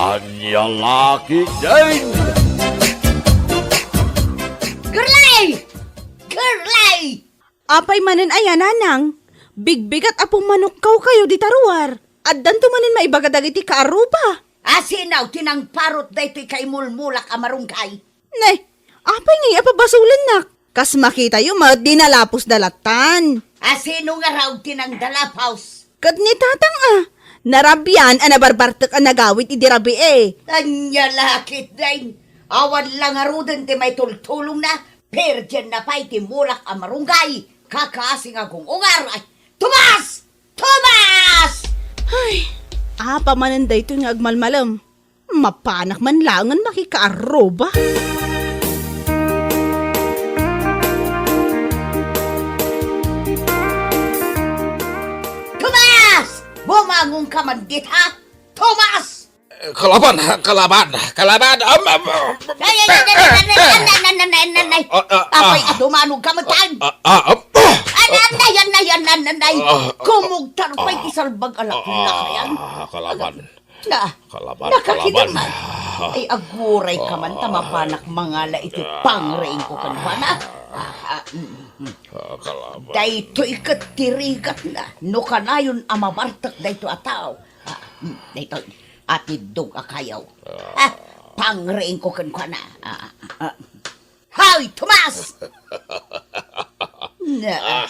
Anya laki din! Girlay! Girlay! Apay manen ayan, nanang. Bigbigat apong manukkaw kayo di taruar. At danto manen maibagadag iti kaaruba. Asinaw, tinang parot da ito'y kay mulmulak amarungkay. Nay, apay ngay apabasulan nak. Kas makita yu dinalapos dalatan. Asino nga raw tinang dalapaws. Kat ni tatang narabyan nabarbartek nagawit idirabi Anya lakit dain. Awan lang arudan ti may tultulong na. Perdian na pa'y ti mulak amarunggay. Kakasing akong ungar. Ay, Tomas! Tomas! Ay, apa manen da ito nga agmalmalam. Mapanak man langan makikaaroba. Tomas! Bumangon ka man dit ha? Tomas! Kalaban! Apay adumanog ka man tan! Anay! Kumugtar pa'y isalbag alak lakayan. Kalaban! Nakakidaman. Ay aguray ka man tamapanak mga la iti pangrein ko kanwana. Kalaban! Dayto ikatirigat na. No kanayon amabartak dayto ataw. Dayto atidog akayaw. Pangrein ko kanwana. Hay, Tomas! Na,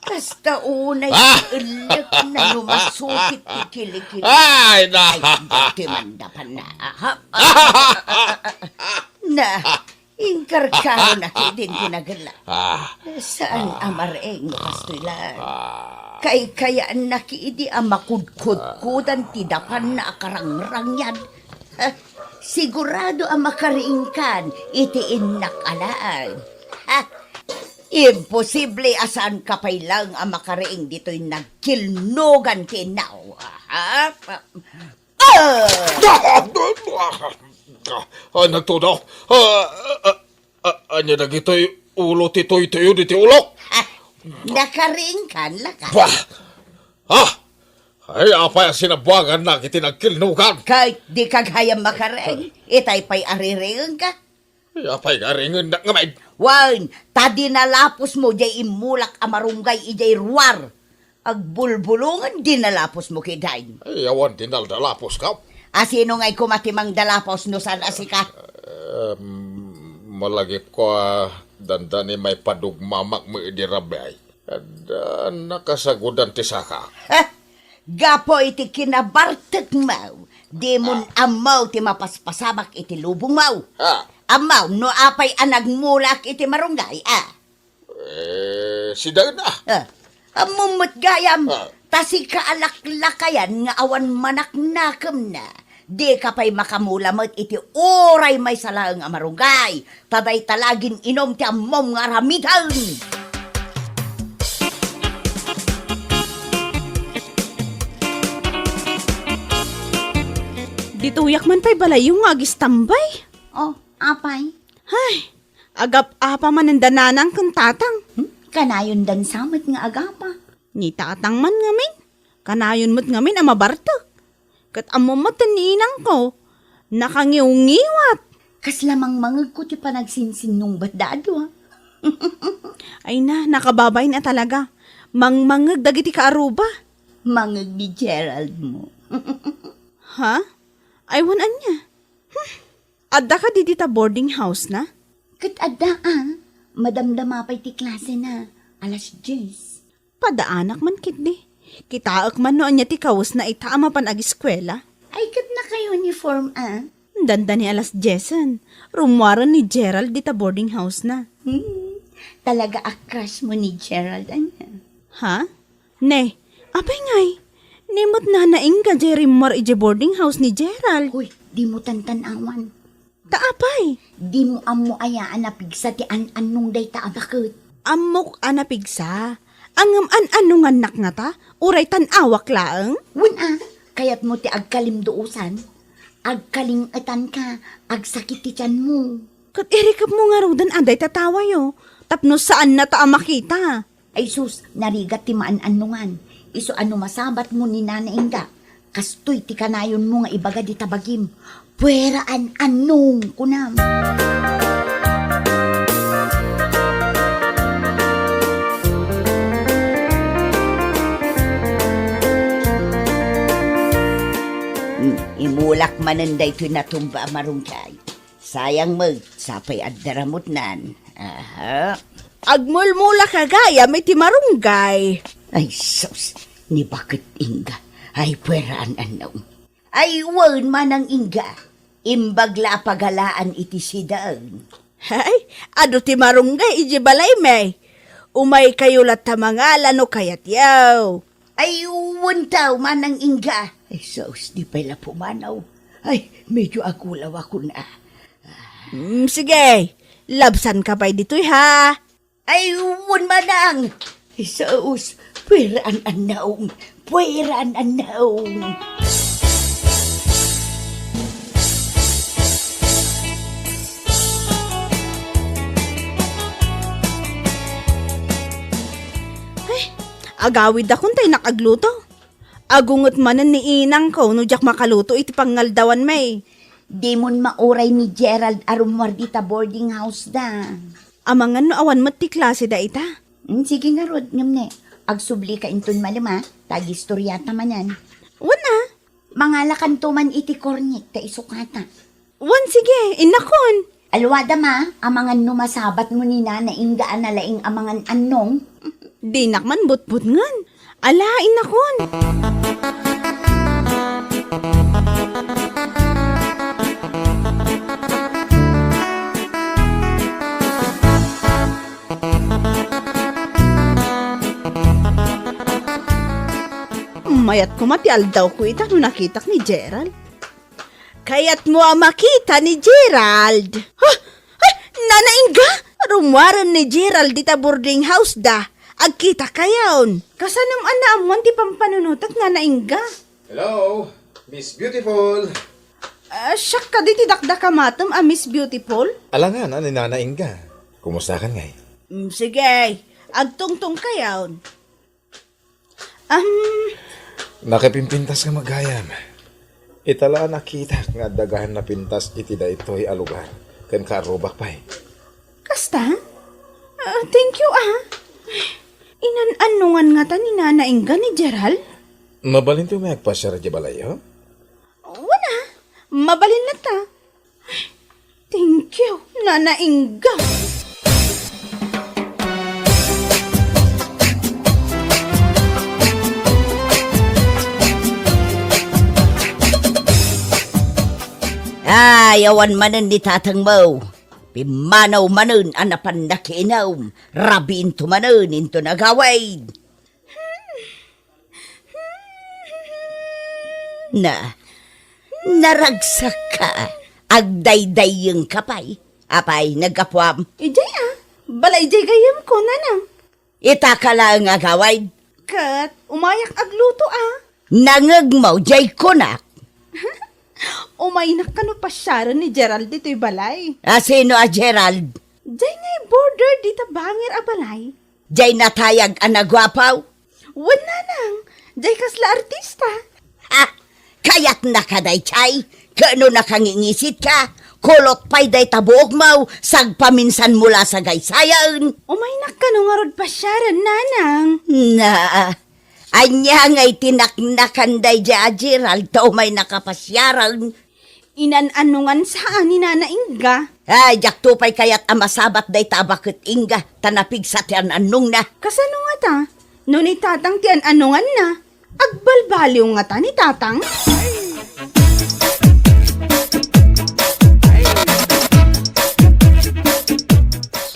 kasta unay ulit na lumasukit ikilikili. Ay, na! Ay, dati mandapan na. Na, ingkarkaro na din kinagala. Saan amareng kastulan? Kay kayaan nakiidi ang makudkudkudan tidapan na akarangrang yan. Sigurado ang makariingkan itiin nakalaan. Imposible asan kapay lang ang makariing dito'y nagkilnogan tinaw. Nagtunaw. Anya na gito'y ulo titoy-toyo diti ulok. Nakariingkan laka. Bah! Ay, apa yung sinabuagan na kiti nagkilnugan? Kahit di kaghayang makariing, itay pa'y ariringan ka. Ay, apa yung aringan na ngamay? Wan, tadi nalapos mo jay imulak amarunggay ijay ruwar. Agbulbulungan din nalapos mo kidain. Ay, awan din dalapos ka. Asino nga'y kumatimang dalapos no san asika? Malagip ko dandani may padugmamak mo idirabay. At nakasagudan ti saka. Gapo iti kinabartek mau. Di mon amaw ti mapaspasamak iti lubong mau. Amaw no apay anagmulak iti marunggay Si Dain Amumot gayam. Tasi kaalaklakayan nga awan manaknakam na. Di ka pa'y makamulamot iti oray may salang amarunggay. Taday talagin inom ti amom nga ramitan. Dituyak man pa'y balayong agis tambay. Oh, apay? Ay, agap apa man ang dananang kang tatang. Kanayon dan samot nga agapa. Ni tatang man ngamin. Kanayon mo't ngamin ang mabartak. Kat amumat ninang ko. Nakangiw-ngiwat. Kas lamang mangag ko ti panagsinsin nung badado Ay na, nakababay na talaga. Mangmangag dagiti kaaruba. Mangag ni Gerald mo. Ha? Ay, wanan niya. Adda ka di dita boarding house na? Kat adda madamdama pa'y ti klase na. Alas 10. Padaanak man kitdi. Kitaak man noon niya ti kawas na itaama pan ag-eskwela. Ay kat na kayo uniform Danda ni alas Jessen. Rumwaran ni Gerald dita boarding house na. Talaga a-crush mo ni Gerald Ha? Ne, apay ngay. Nimot na naing ka Jerry Moore ije boarding house ni Gerald. Uy, di mo tantanawan. Taapay. Di mo amo ayaan na pigsa ti an-anong day ta abakot. Amok anapigsa. Angam an-anungan nak nga ta. Uray tan-awak laeng. Kayat mo ti agkalimduusan. Agkalingatan ka. Agsakit ti tiyan mo. Kat irikap mo nga rudan aday tatawa yo. Tapno saan na ta makita. Ay sus, narigat ti maan-anungan. Iso ano masabat mo ni Nana Inga. Kastoy ti kanayon mo nga ibaga di tabagim. Puweraan anong kunam. Imulak mananday to natumba marungkay. Sayang sapay at daramot nan. Aha. Agmulmula ka gaya, may timarunggay. Ay, sus, ni bakit inga? Ay, puweraan anaw. Ay, wan manang inga. Imbagla pagalaan iti sidaan. Hay, ado timarunggay, iji balay may. Umay kayo lat tamangalan o kayat yaw. Ay, wantaw manang inga. Ay, sus, di pala pumanaw. Ay, medyo agulaw ako na. Sige, labsan ka pa'y dito'y ha. Ay, wan manang. Ay, sus, puweraan anaw. Puweraan anaw. Agawid akong tay nakagluto. Agungot manan ni inang ko no jak makaluto iti pangaldawan may. Di mon mauray ni Gerald arumwar dita boarding house da. Amangan no awan mat ti klase da ita. Sige nga rod, ngam ne. Agsubli ka inton malima, tagistoryata manan. Wana. Mangalakan to man iti kornik ta isukata. Wan sige, inakon. Alwada ma, amangan numasabat mo ni na ingaan na laing amangan anong. Di nakman butbut ngan. Alain nakon. Mayat ko mati aldaw ko ita no nakitak ni Gerald. Kayat mo makita ni Gerald. Ha? Ay, nanaingga? Rumwaran ni Gerald dita boarding house da. Agkita kayon. Kasanam anaamon ti pampanunutak nga naingga. Hello, Miss Beautiful. Siyak ka di ti dakdakamatom Miss Beautiful. Alangan, ni nanaing ka. Kumusta ka ngay? Sige, agtungtong kayon. Nakapimpintas ka magayam. Itala nakita nga dagahan na pintas iti da ito'y alugar. Kan karubak pa'y. Kasta? Thank you Inan-anungan nga ta ni nanaingga ni Gerald? Mabalin to may agpasyar di balayo? Wala, mabalin na ta. Thank you, nanaingga. Ay, awan manan ni tatang mo. Pimanaw manan anapan nakinaw. Rabin to manan into nagaway. Naragsak ka. Agdayday yung kapay. Apay, nagkapwam. Ijay balay jay gayam ko nanang. Ita ka lang agaway. Kat, umayak agluto Nangag mo, jay kunak. Umaynak ka no pasyaran ni Gerald dito'y balay. Sino Gerald? Jay nga'y border dita bangir balay. Jay natayag anagwapaw. Wala nang, jay kasla artista. Kayat na ka day chay. Kano nakangingisit ka. Kulot pa'y day tabuok mo. Sagpaminsan mula sa gaysayan. Umaynak ka no nga rod pasyaran nanang. Anya nga'y tinaknakan day ja Gerald. Tao may nakapasyaran. Inan-anungan saan ni nanaingga. Jak tupay kayat amasabat day tabakit inga. Tanapig sa tiyan anong na. Kasano nga ta? No ni tatang tiyan anungan na. Agbalbaliw nga ta ni tatang.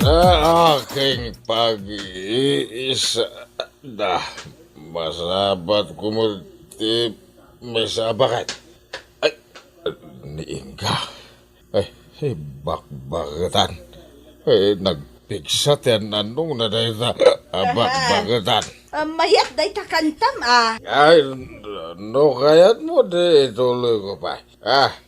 Sa aking pag-iisa masabat ko mo ti may sabakat. Ay, niingga. Ay, bakbagatan. Ay, nagpigsat yan anong na dahil na bakbagatan. Mayat day takantam Ay, no kayat mo di ituloy ko pa.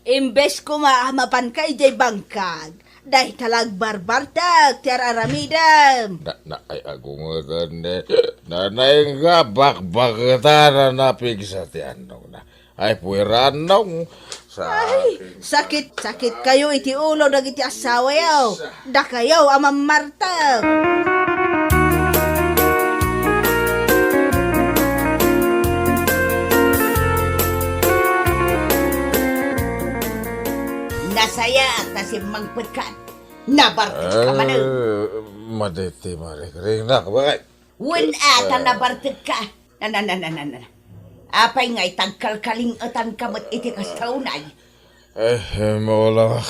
Imbes ko maamapan kay jay bangkag. Dahil talag barbartag, tiara aramidam. Ay, agungatan Nanay nga bakbagatan na napigsat yan anong na. Ay, puweranong. Sa Sakit kayo iti ulo dagiti asawa yaw. Da kayo amang Marta. Nasaya ta si Mangpetkan. Nabartik ka man. Maditi, marikrinak. Bakit? Wen ata nabartik ka. Na. Apay nga'y tagkalkaling-atan kamot iti kastaunay. Maulang.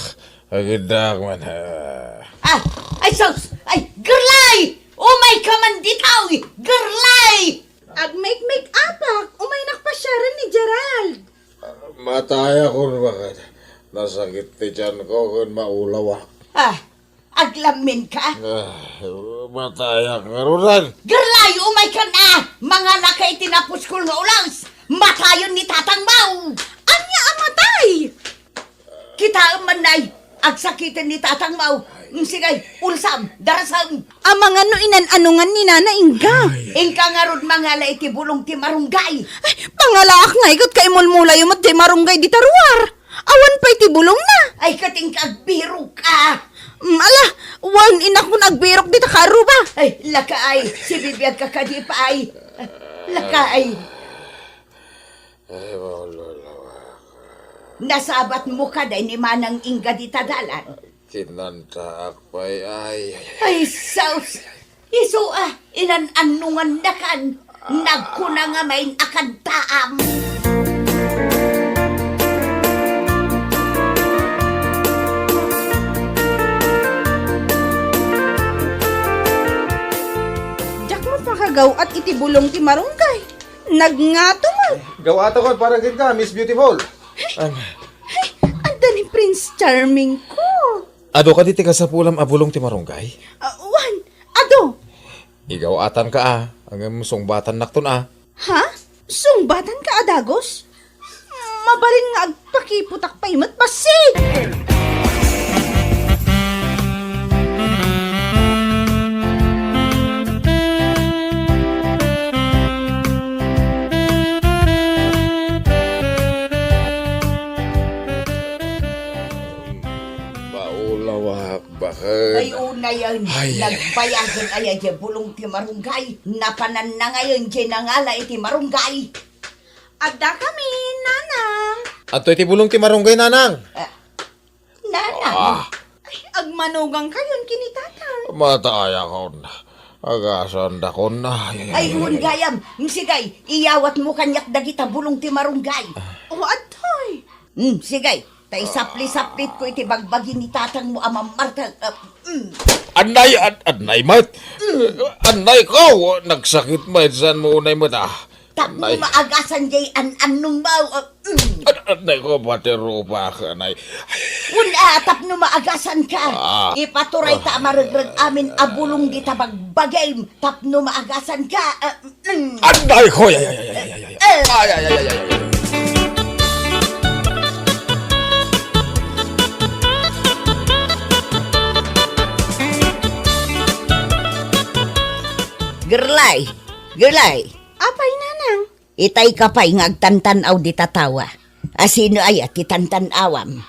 Agidak man. Ay sos! Ay, gerlay! Umay ka man ditaw! Gerlay! Ag-make apak, umay nakpasyaran ni Gerald. Mataya ko bakit? Nasakit ti tiyan ko kung maulaw ako. Aglamin ka? Mataya nga runan. Gerlay, umay ka na! Mga lakay tinapos ko nga ulangs! Matayon ni Tatang Mau! Anya amatay! Kita manay, agsakitan ni Tatang Mau. Sigay, ulsam, darasam. Amang ano inan-anungan ni Nana Inga. Ingka nga ron mga la iti bulong ti marunggay. Ay, pangalaak nga ikot kay mulmula yung mat marunggay di taruar. Awan pa iti bulong na. Ay kating kagbiro ka. Ala, wan inak mo nagbirok di takaro ba? Ay, lakaay, si bibiyag ka kadipay. Lakaay. Ay, maulaw. Nasabat mo ka day ni Manang Inga di tadalan. Kinanta akpay ay. Ay, saus. Iso inan-anungan na kan. Nagkunangamain akan taam. Jak mo pakagaw at itibulong ti marunggay. Nagngato mo. Gawato ko para gid ka, Miss Beautiful. Anda ni Prince Charming ko. Ado ka diti ka sa pulam abulong ti marunggay? Wan, ado. Igawatan ka ang sungbatan nakton Ha? Sungbatan ka adagos? Mabalin nga agpakiputak pa imat pasig. Maulaw Ay, bakit? una yan. Ay. Nagbayagan ay bulong ti marunggay. Napanan na ngayon di nangala iti marunggay. Ada kami, nanang. Ato iti bulong ti marunggay nanang. Nanang. Ay, agmanugang kayon kinitatang. Mataya ko na. Agasan da ko na. Ay, hunggayam. Sigay, iyawat mo kanyak dagita bulong ti marunggay. O, atoy. Sigay, tay sapli-saplit ko iti bagbagi ni tatang mo amang Marta. Anay, mat. Anay ko. Nagsakit mo. Saan mo unay mo ta? Tap mo maagasan jay an-anong mau. Anay ko, pati rupa ka, anay. Tap no maagasan ka. Ipaturay ta maragrag amin abulong di tabagbagay. Tap no maagasan ka. Anay ko! Ay. Gerlay. Apay, nanang. Itay kapay ngagtantan-aw di tatawa. Asino ay at titantan-awam?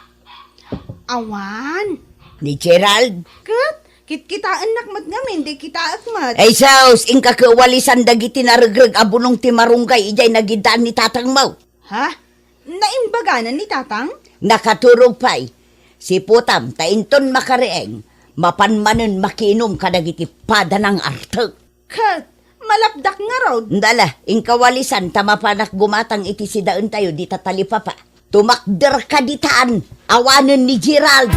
Awan. Ni Gerald? Kat, kitaan nakmat ngamin, di kita akmat. Ay saus, ingka kawalisan dagiti naragrag abunong ti marunggay ijay nagidaan ni tatang mau. Ha? Naimbaganan ni tatang? Nakaturog pa'y. Si Putam, tainton makareeng. Mapanmanon makinom kadagiti pada ng artag. Kat, malapdak nga raw. Ndala, ingkawalisan tamapanak gumatang iti si daon tayo di tatalipa pa. Tumakder ka ditaan, awanan ni Gerald.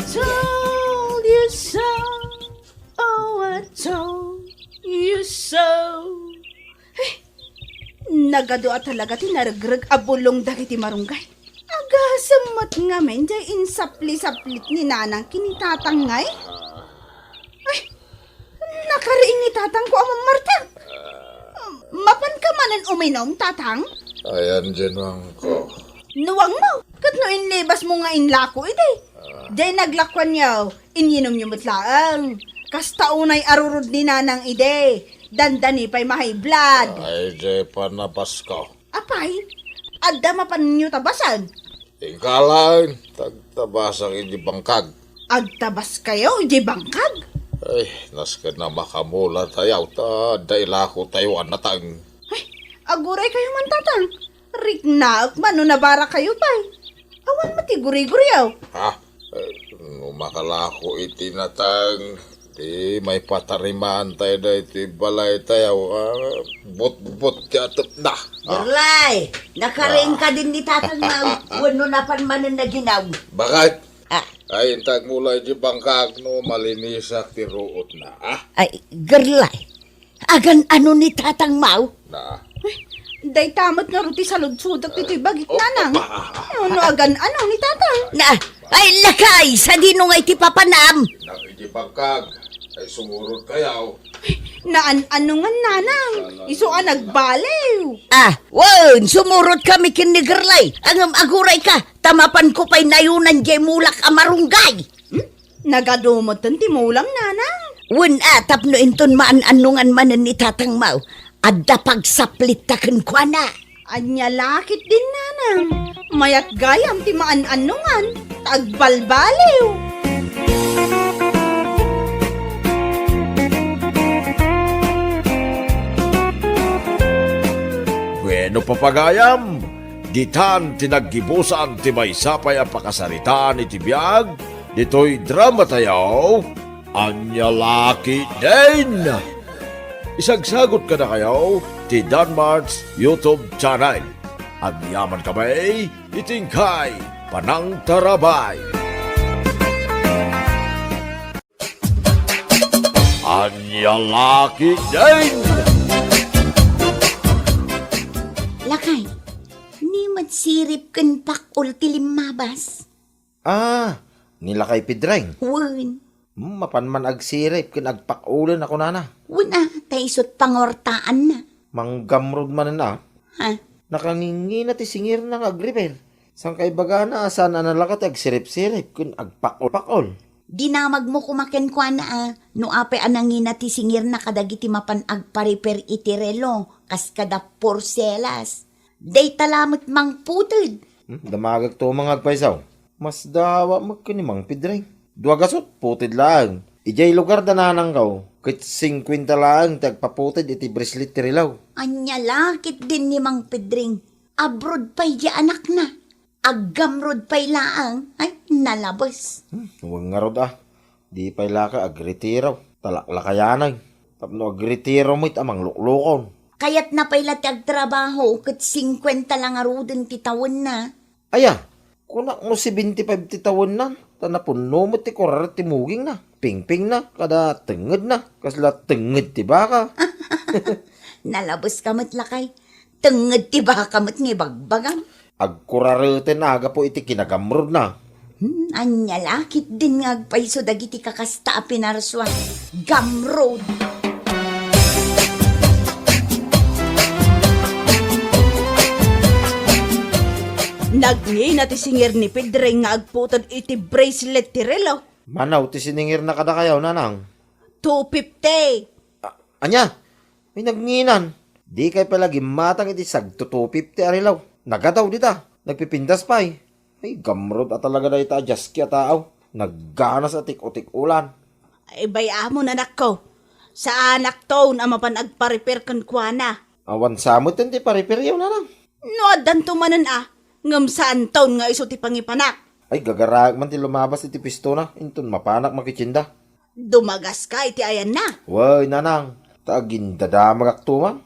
Told you so, oh I told you so. Nagado at talaga tinaragrag abulong dagiti marunggay. Agasamot nga men, jay insapli-saplit ni nanang kinitatangay. Ay, nakariing ni tatang ko amang Marta. Mapan ka manan uminom, tatang? Ayan, Jenwang ko. Nuwang mo, kat no inlibas mo nga inlako iti. Day naglakwan yaw, ininom niyo matlaang. Kasta unay arurod ni nanang ide, dandani pa'y mahay blood. Ay, di pa nabas ko. Apay, adda mapan niyo tabasan. Ikalang, tagtabasang hindi bangkag. Agtabas kayo, di bangkag. Ay, naska na makamula tayo, daila ko tayo anatang. Ay, aguray kayo man tatang. Riknaak man, no nabara kayo pa'y. Awan mati guri-guri yaw. Ha? Numakala ko itinatang. Di may patariman tayo na iti balay tayo. Bot-bot katap na. Gerlay, nakaring ka din ni Tatang Mau. Wano na pan manan na ginaw. Bakit? Ah, Ay, intag mula di bangkag no, malinisak ti ruot na. ay, Gerlay. Agan ano ni Tatang Mau? Na. Day tamat nga ruti sa lugsudak dito'y bagit nanang. Ano agan ano ni tatang? Na, ay lakay, sa dino nga iti papanam. Nakidi bangkag. Ay, sumurot kayaw. Ano nga nanang? Iso ang nagbaliw. Ah, won, sumurot kami kin ni Gerlay. Angam aguray ka, tamapan ko pa'y nayunan jay mulak amarunggay. Nagadumot ti mulam nanang. Won tapno inton maan-anungan manan ni Tatang Mau. Adda pagsaplit taken kwa na. Anya lakit din nanang. Mayat gayam ti maan-anungan. Tagbalbaliw. Bueno papagayam, ditan tinaggibusan ti may sapay ang pakasaritaan iti biyag, dito'y drama tayo, anya laki din. Isagsagot ka na kayo, ti Danmar's YouTube channel. Ang yaman kamay, itingkay, panang tarabay. Anya laki din. Lakay, ni magsirip kan pakul ti limabas. Nila kay Pidrang. Won, Mapan man agsirip, kin agpakulan ako nana. won taisot pangortaan na. Manggamrod man na. Ha? Nakangingi na ti singir ng agrepair. Sang kay baga na asan na nalakat agsirip-sirip, kin agpakol-pakol. Dinamag mo kumaken kwa na no ape anangin na ti singir na kadagiti mapan agpariper iti relo, kas kada porselas. Day talamot mang putod. Damagag to mga agpaisaw. Mas dawa magkinimang Pidrang. Duwagasot, putid lang. Ijay lugar dananang kaw. Kit 50 lang, tagpaputid iti brislit ti rilaw. Anya lakit din ni Mang Pedring. Abroad pa'y di anak na. Aggamrod pa'y laang. Ay, nalabas. Huwag nga rod Di pa'y laka agretiro. Talaklakayanay. Tapno agretiro mo't amang luklukon. Kaya't na pa'y latag trabaho kat 50 lang arudin titawon na. Aya, kunak mo si 25 titawon na. Tanapuno mo ti kurar ti muging na. Ping-ping na, kada tenged na. Kasla tenged ti baka. Nalabas kamat lakay. Tengad ti ba kamat ng bagbagan. Agkurarete na aga po iti kinagamrod na. Anya lakit din nga agpaiso dagiti kakasta a pinarswa. Gamroad. Nagni na ti singir ni Pidrang nga agputod iti bracelet ti relo. Manaw ti siningir na kada kayaw nanang. 250. Anya, may nagnginan. Di kay palagi matang iti sagto 250 arilaw. Nagadaw dita, nagpipindas pa eh. Ay, gamrod at talaga na ita adjust kya tao. Nagganas at tik-utik ulan. Ay bayamo na anak ko. Sa anak to na mapan agpa-repair kan kwa na. Awan samot ti paripiryaw nanang. No adan tumanan ngam saan taon nga iso ti pangipanak. Ay, gagarag man ti lumabas iti pisto na. Inton mapanak makichinda. Dumagas ka iti ayan na. Way, nanang. Taagin dadamag aktuman.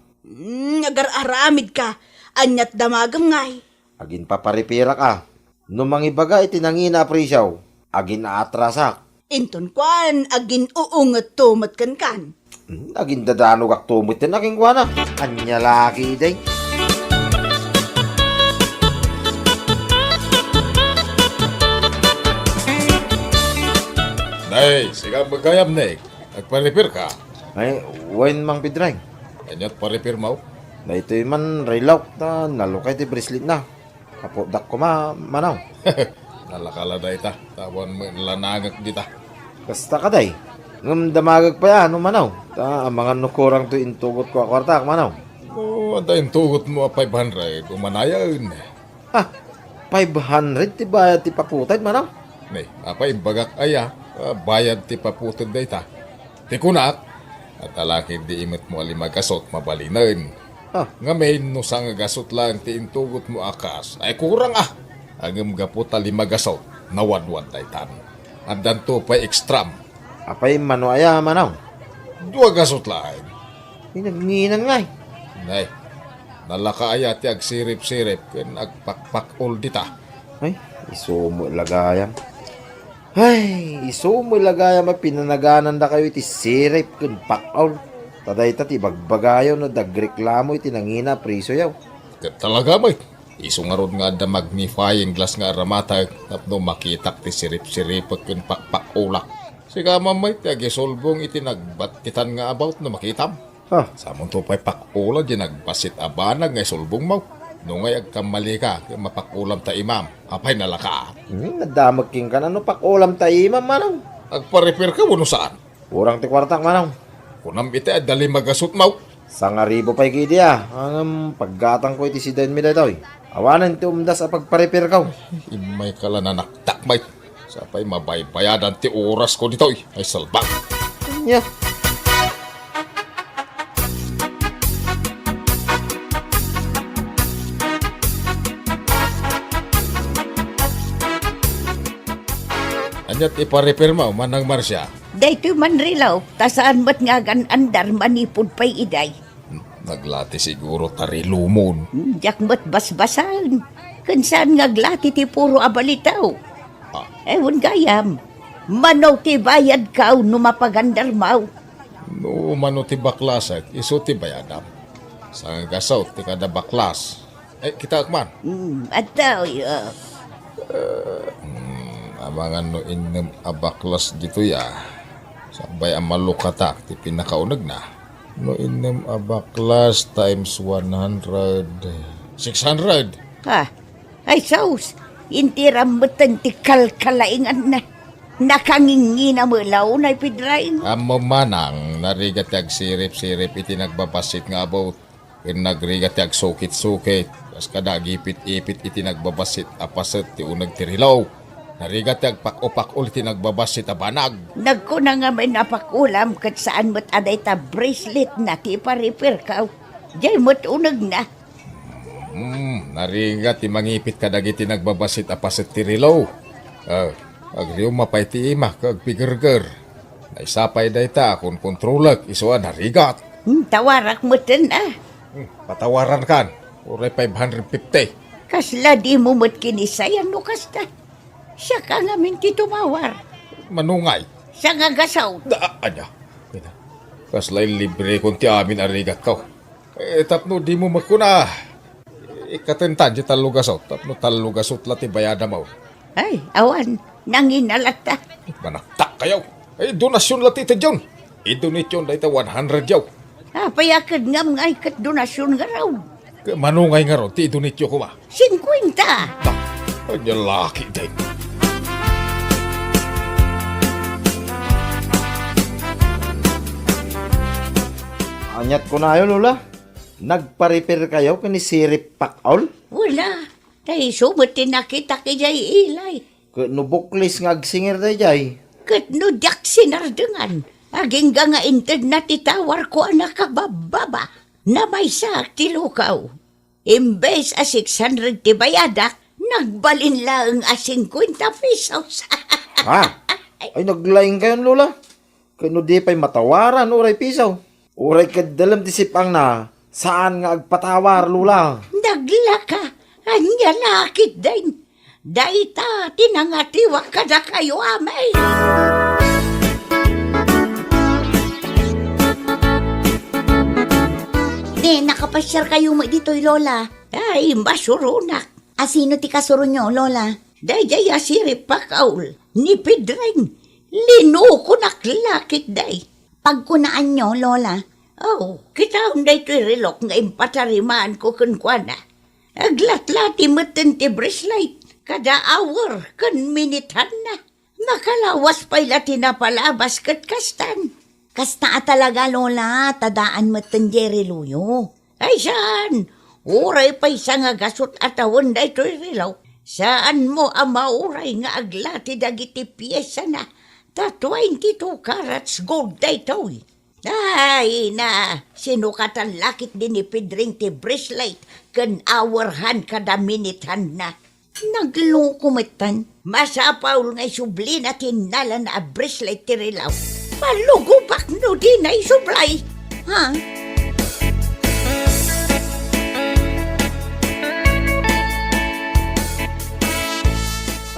Agar-aramid ka. Anyat damagam ngay. Agin paparipira ka. No mangibaga iti nangina presyaw. Agin aatrasak. Inton kwan, agin uungat tumat kan. Agin dadanog aktumot din aking kuwana. Anya laki day. Nay, siga magayam nek. Nagparipir ka. Ay, wain mang Pidrang. Anyat paripir mo. Na ito'y man relaw na nalukay ti bracelet na. Kapodak ko manaw. Nalakala day ta. Tawan mo lanagak di ta. Kasta ka day. Ngam damagag pa yan, manaw. Ta, mga nukurang to intugot ko akwarta, manaw. O, antayin tugot mo 500. Umanayan. Ha, 500 ti bayad ti paputay, manaw. Nay, apay bagak aya. Bayad ti paputod day ta. Ti kunak. At alakid di imit mo alimagasot mabalinan. Ha, Nga may no sang gasot lang ti intugot mo akas. Ay kurang Agam gaputa limagasot. Nawadwad day tan. Andan to pa ekstram. apay mano aya, manaw. Dua gasot lang. Nagnginan nga Nay, nalakaaya ti agsirip-sirip ken agpakpakol dita. Ay, isumo lagayam. Ay, isumo lagayam pinanaganan da kayo iti sirip kun pakaw. Taday ta ti bagbagayo no dagreklamo iti nangina priso yaw. Ket talaga may. Isungarod nga da magnifying glass nga aramatag tapno makitak ti sirip-sirip ken pakpakulak. Siga mamay ti agisolbong iti nagbatitan nga about no makitam. Ha, Samon to pa'y pakula di nagbasit abanag ngay sulbong mo. No ngay agkamali ka, kaya mapakulam ta imam. Apay nalaka. nadamag king ka na no pakulam tayo, manaw. Agpa-repair ka no saan? Urang ti kwartak, manaw. Kunam iti ay dali magasot mo. Sangaribo pa'y kidi ang paggatang ko iti si Dan mi daytoy. Awanan ti umdas a pagpa-repair ka. Imay ka lang na naktakmay. Sapay mabaybayadan ti oras ko dito ay salbang. Nya. Anyat ipa-repair mo, manang Marsya. Daytoy man rilaw, tasaan mat nga andar manipod pa'y iday. Naglati siguro tari lumon. Diyak mat basbasan. Kansan nga glati ti puro abalitaw. Ewan gayam. Manaw ti bayad ka no mapagandar mau. No mano ti baklasag, iso ti bayadam. Sa gasaw, ti kada baklas. Kita akman. Ataw, Abangan no inem abaklas dito ya. Sabay ang malukatak, ti pinakaunag na. No inem abaklas times 100. 600. ha, ay saus. Inti rambutan ti kalkalaingan na. Nakangingi na mulaw na ipidrain. Amo manang, narigat yag sirip-sirip iti nagbabasit nga about. Kin nagrigat yag sukit-sukit. Kas kada gipit-ipit iti nagbabasit apaset ti unag tirilaw. Narigat yag pak-opak iti nagbabasit abanag. Nagkuna nga may napakulam kat saan mo't aday ta bracelet na ti paripir ka. Diyay mo't unag na. Narigat ti mangipit kadagiti nagbabasit apaset tirilaw. Agriyo mapay ti ima kag pigurger. Naisapay dayta kung kontrolak isuan narigat. Tawarak mo't na. Patawaran kan. Uray 550. Kasla di mo mo't kinisayan no kasta. Siya ka namin ti tumawar. Manungay. Siya nga gasaw. Anya. Kaslay libre kung ti amin arigat ka. Tapno di mo makuna. Ikatentan di talugasot. Tapno talugasot lati bayada mo. Ay, awan. Nanginalata. Manaktak kayo. Donasyon lati ito dyan. I-donate dahil 100 yaw. Payakad ngam ngay kat donasyon nga raw. Manungay nga ron, ti i-donate ko ba? 50. Anya laki dahil. Anyat ko na ayo, Lola. Nagpa-repair kayo kani sirip pakaw? Wala. Tay sumot tinakita kay jay ilay. Nubuklis nga agsingir day jay. Kat no dak sinardengan. Aging nga inted na titawar ko anak kabababa. Na may sak tilukaw. Imbes a 600 ti bayadak, nagbalin lang a 50 pesos. Ha? Ay naglaing kayo, Lola. Kano di pa'y matawaran, uray pisaw. Uray kadalam disipang na saan nga agpatawar, Lola. Naglaka, anya lakit din. Daita, tinangatiwa ka na kayo, amay. Nakapasyar kayo mo dito'y, Lola. Ay, masurunak. Asino ti kasuro nyo, Lola? Dayjay asiri pakaul. Ni Pedring. Linuko naklakit day. Pagkunaan nyo, Lola. Oh, kita unday to'y relok nga impatarimaan ko kunkwana. Aglatlati matan ti bracelet. kada hour kan minitan na. Makalawas pa ila tinapalabas kat kastan. Kasta talaga lola, tadaan matandere luyo. Ay saan? Uray pa isa nga gasot atawan da ito'y rilaw. Saan mo ang mauray nga aglati dagiti piyesa na? Ta 22 carats gold da ito'y. Ay na, sinukatan lakit din ni Pedring ti bracelet kan hourhan kada minitan na. Naglukumitan, masapaw nga subli na tinala na bracelet ti rilaw. Palugubak no di na isublay. Ha?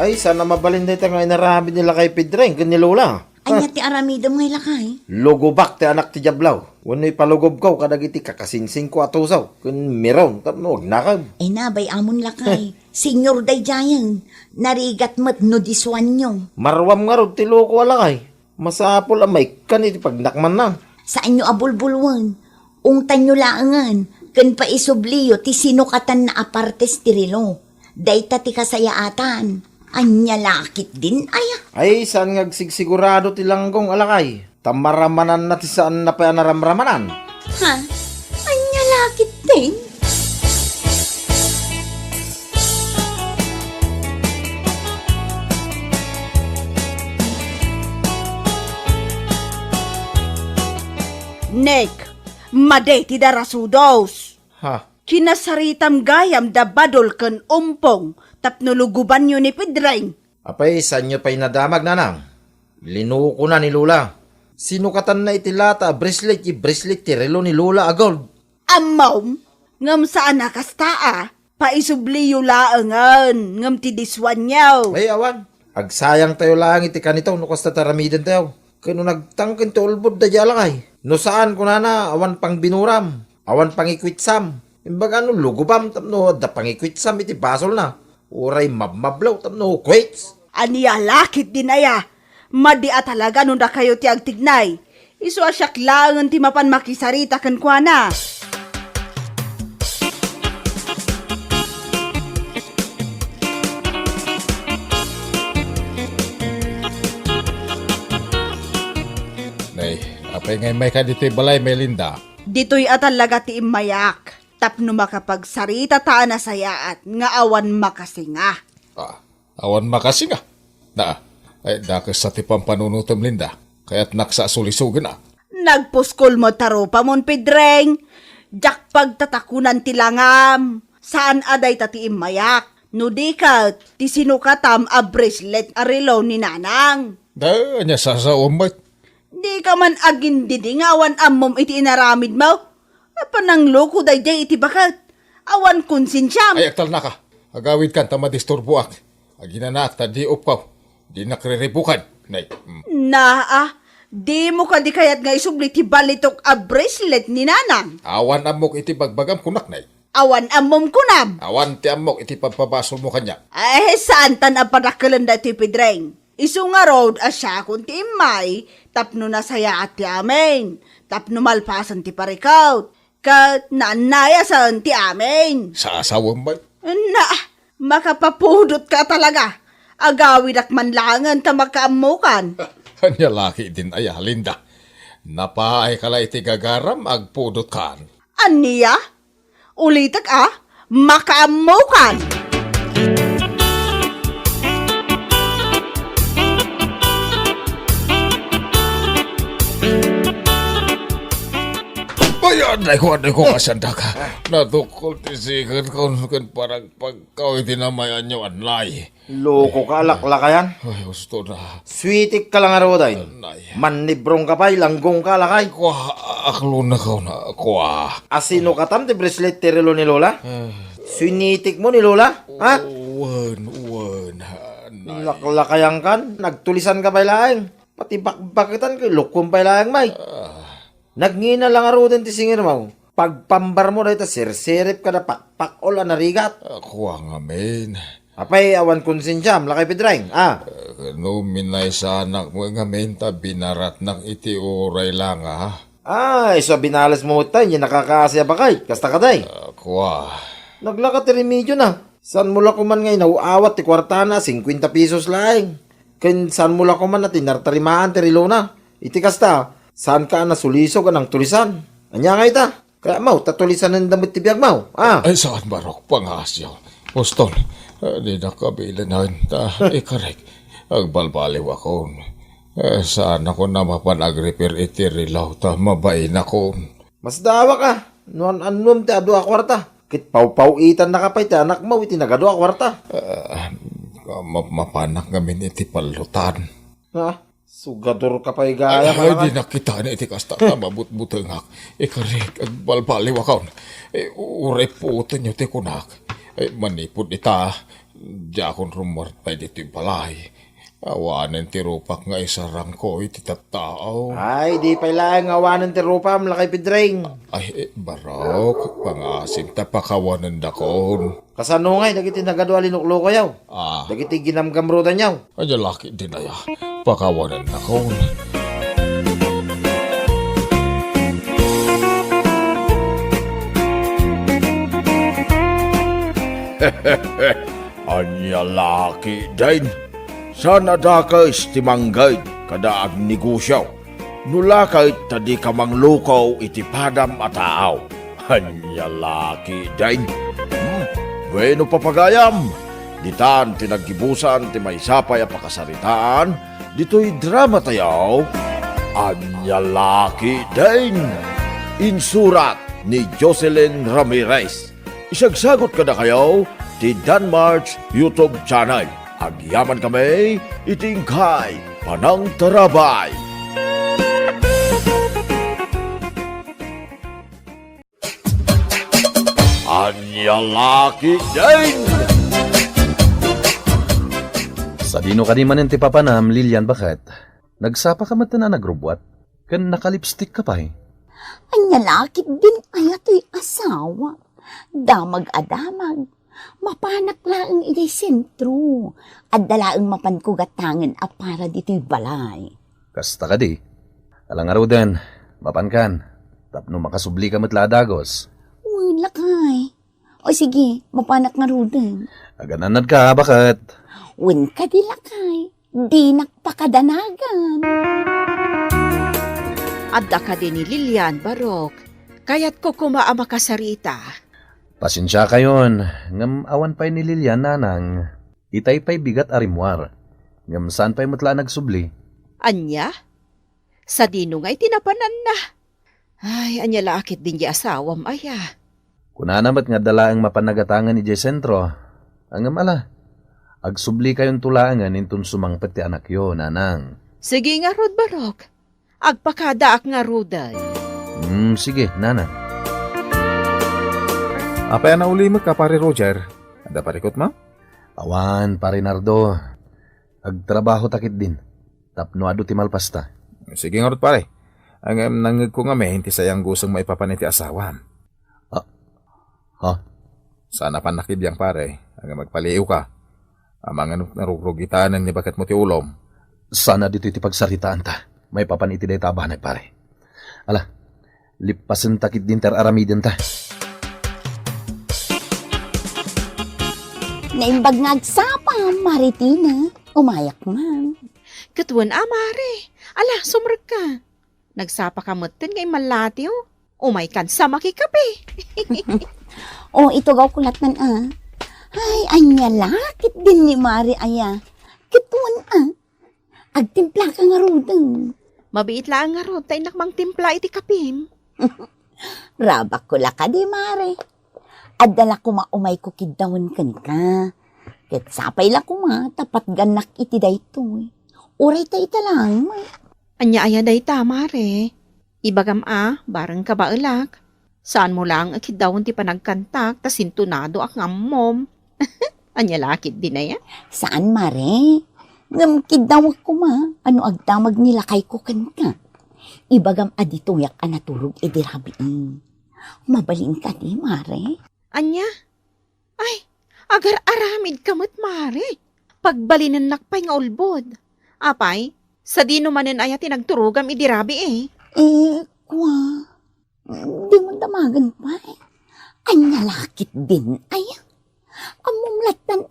Ay, sana mabalin dito nga inarabi nila kay Pedreng, kan ni Lola. Anya ti aramidam ngay lakay. Lugubak ti anak ti Jablaw. Wano'y palugob ko, kadagiti kakasinsing ko atusaw. Kun miron, tapno, wag nakag. Ay nabay amon lakay. Senyor day jayan. Narigat mat no diswan nyo. Marwam nga rod ti loko alakay. Masapol amay kan iti pagnakman na. Saan nyo abulbulwan? Ungtan nyo laangan. Kan pa isubliyo ti sinukatan na apartes ti rilo. Dayta ti kasayaatan. Anya lakit din aya. Ay, saan nga sigurado ti langgong alakay? Tamaramanan na ti saan na pa naramramanan. Ha? Anya lakit din? Nek, made ti darasudos. Ha? Kinasaritam gayam da badol ken umpong tapno luguban nyo ni Pedreng. Apay, saan nyo pa'y nadamag nanang? Linuko na ni Lola. Sinukatan na itilata, bracelet ti relo ni Lola agol. Amaw, ngam saan nakastaa, paisubliyo laangan, ngam ti diswan nyaw. Ay, awan. Agsayang tayo lang iti kanito, no kasta taramiden tayo. Kano nagtangkin to ulbod da jalakay. No saan ko na awan pang binuram, awan pang ikwitsam. Imbaga ano, lugubam, tapno, da pang ikwitsam iti basol na. Uray mabmablaw, tapno, quits. Aniya lakit din aya, madia talaga nung na kayo ti agtignay. Iso asyak langan ti mapan makisarita kan kwa na. Nay, apay ngay may ka dito'y balay, Melinda. Dito'y atalaga ti imayak, tapno makapagsarita taan na sayaat, nga awan makasinga. Awan makasi nga. Ay dakas sa tipang panunutom, Linda. Kaya't naksasulisugan na. Nagpuskol mo tarupa mon Pedreng, jak pagtatakunan ti langam, saan aday tati imayak, no di ka ti sinukatam a bracelet a relo ni nanang. Da, anya sasawamay. Di ka man agin didingawan amom iti inaramid mo. Panang loko day day iti bakat. Awan konsensyam. Ay, aktal na ka. Agawid kan, tamadisturbuak. Aginanak, tadi upaw. Di nakriribukan. Nay, Di mo ka di kayat nga isubli ti balitok a bracelet ni nanang. awan amok iti bagbagam kunak, nay. Awan amom kunam. Awan ti amok iti pagpabasol mo kanya. Ay, saan tan ang panakalan da ti Pedreng? Isu nga road asya kun ti imay, tapno nasaya at ti amin. Tapno malpasan ti parikaut. Kat naanayasan ti amin. Sasawamay. Makapapudot ka talaga. Agawid ak manlangan ta makaamukan. Kanya laki din ay Linda. Napaay kala iti gagaram agpudot kan. Aniya? Ulitak makaamukan. Ayan, ay ko kasanda ka. Natukol ti sikan kon parang pagkaw iti namayan nyo anlay. Loko ka, alaklakayan. Ay, gusto na. Sweetik ka lang araw day. Anay. Manibrong ka pa'y, langgong ka lakay. Kwa, aklo na ka na. Kwa. Asino katam ti bracelet ti relo ni Lola? Sinitik mo ni Lola? Ha? Uwan. Anay. Laklakayan kan, nagtulisan ka pa'y laeng. Pati bakbakitan kay lukum pa'y laeng may. Nagngina lang araw din ti singir mo. Pagpambar mo dahil sirsirip ka na pakpakol na narigat. Kwa nga men. Apay, awan konsensyam, lakay Pedreng. No minay sa anak mo nga menta binarat ng iti oray lang ha. So binalas mo tayo, nakakaasya ba kay? Kasta ka day. Kwa. Naglakat ti remedyo na. San mula ko man ngay nauawat ti kwarta na 50 pesos lang. Ken san mula ko man na tinartarimaan ti rilo na. Iti kasta, saan ka na suliso ka ng tulisan? Anya nga ita? Kaya mau, tatulisan ng damit ti biyag mau. Ah, Ay, saan barok pangasyaw? Boston, di na kabilanan ta, ikarek. Ang balbaliw ako. Saan ako na mapanag-repair iti rilaw ta, mabain ako. mas dawa ka. Nuan anum ti adu a kwarta. Kit pau-pauitan na kapay ti anak mo iti nagadu a kwarta. Mapanak ngamin iti palutan. Ha? Sugador ka pa'y gaya ka Ay, naman. di nakita na iti kasta ta, mabut-butengak. Ikarek, ang balbaliw ako. Uray puto nyo ti kunak. Manipod ita, di akong rumor tayo dito yung balay. Awanan ti rupak nga isarang ko iti tattao. Ay, di pa'y lang awanan ti rupa malakay pidring. Ay, barok, pangasim ta pakawanan dakon. Kasano ngay, dagiti nagadu a linuklo yaw. Ah, Dagiti ginamgamrudan yaw. ay laki din aya, pakawanan dakon. Anya laki din. Sana dakas ti manggay kada ag negosyo. Nulakay tadi ka manglukaw iti padam a taaw. Anya laki din. Bueno papagayam. Ditan tinaggibusan ti may sapay a pakasaritaan. Dito'y drama tayaw. Anya laki din. Insurat ni Jocelyn Ramirez. Isagsagot ka na kayo ti Danmarks YouTube channel. Agyaman kami, itingkay, panang tarabay. Anya laki din! Sa dino ka di man ti papanam, Lilian, bakit? Nagsapa ka mata na nagrubwat? Kan nakalipstick ka pa eh. Anya lakit din ay ato'y asawa. Damag-adamag. Mapanak laang iti sentro. At dalaang mapankugatangan a para dito'y balay. Kasta ka di. Alang araw din, mapankan. Tapno makasubli ka matla dagos. Wala kay. O sige, mapanak nga rudan. Agananad ka, bakit? Wen ka di lakay. Di nakpakadanagan. Adda ka din ni Lilian, Barok. Kaya't ko kumaama kasarita. Pasensya kayon. Ngam awan pa'y ni Lilian, nanang. Itay pa'y bigat arimwar. Ngam saan pa'y matla nagsubli. Anya? Sa dino nga'y tinapanan na. Ay, anya lakit din di asawam, aya. Kunanamat nga dala ang mapanagatangan ni Sentro. Angam ala. Agsubli kayon tulangan intun sumangpet ti anak yo, nanang. Sige nga, Rod Barok. Agpakadaak nga, Ruday. Sige, nanang. Apa yan na uli ka, pare Roger? Ada parikot mo? Awan, pare Nardo. Agtrabaho takit din. Tapno adu ti malpasta. Sige nga rin, pare. Ang nangag ko nga may hindi sayang gusong maipapaniti asawa. Ha? Sana pa nakibiyang, pare. Ang magpaliw ka. Amang narugrugitan ni bakat mo ti ulom. Sana dito iti pagsaritaan ta. May papaniti day tabanag, pare. Ala, lipasan takit din ter aramiden ta. Naimbag nga agsapa, Maritina. Umayak man. Katuan, amare. Ala, sumrag ka. Nagsapa ka matin ngay malatiw. Umay kan sa makikape. O, ito gaw kulat man Ay, anya lakit din ni Mari aya. Kituan Agtimpla ka nga rudan. Mabiit lang nga Rod, tayo nakmang timpla iti kapim. Rabak ko la ka di, Mari. Adala ko maumay ko kidawan kan ka. Ket sapay la ko tapat ganak iti daytoy. Uray ta ita lang, ma. Anya aya day tamare. Ibagam barang ka ba alak? Saan mo lang akidawon ti panagkantak, tas sintunado ak ngammom. Anya lakit din na yan? Saan, Mare? Ngam kidawag ko ano agdamag nila kay ko kan ka. Ibagam aditoyak naturog idirabiin. Mabalin ka di, Mare. Anya? Ay, agar aramid kamot mare. Pagbalinan nakpay nga ulbod. Apay, sa di numanin aya tinagturugam idirabi Kwa. Di mo damagan pa Anya lakit din, ay. Amumlatan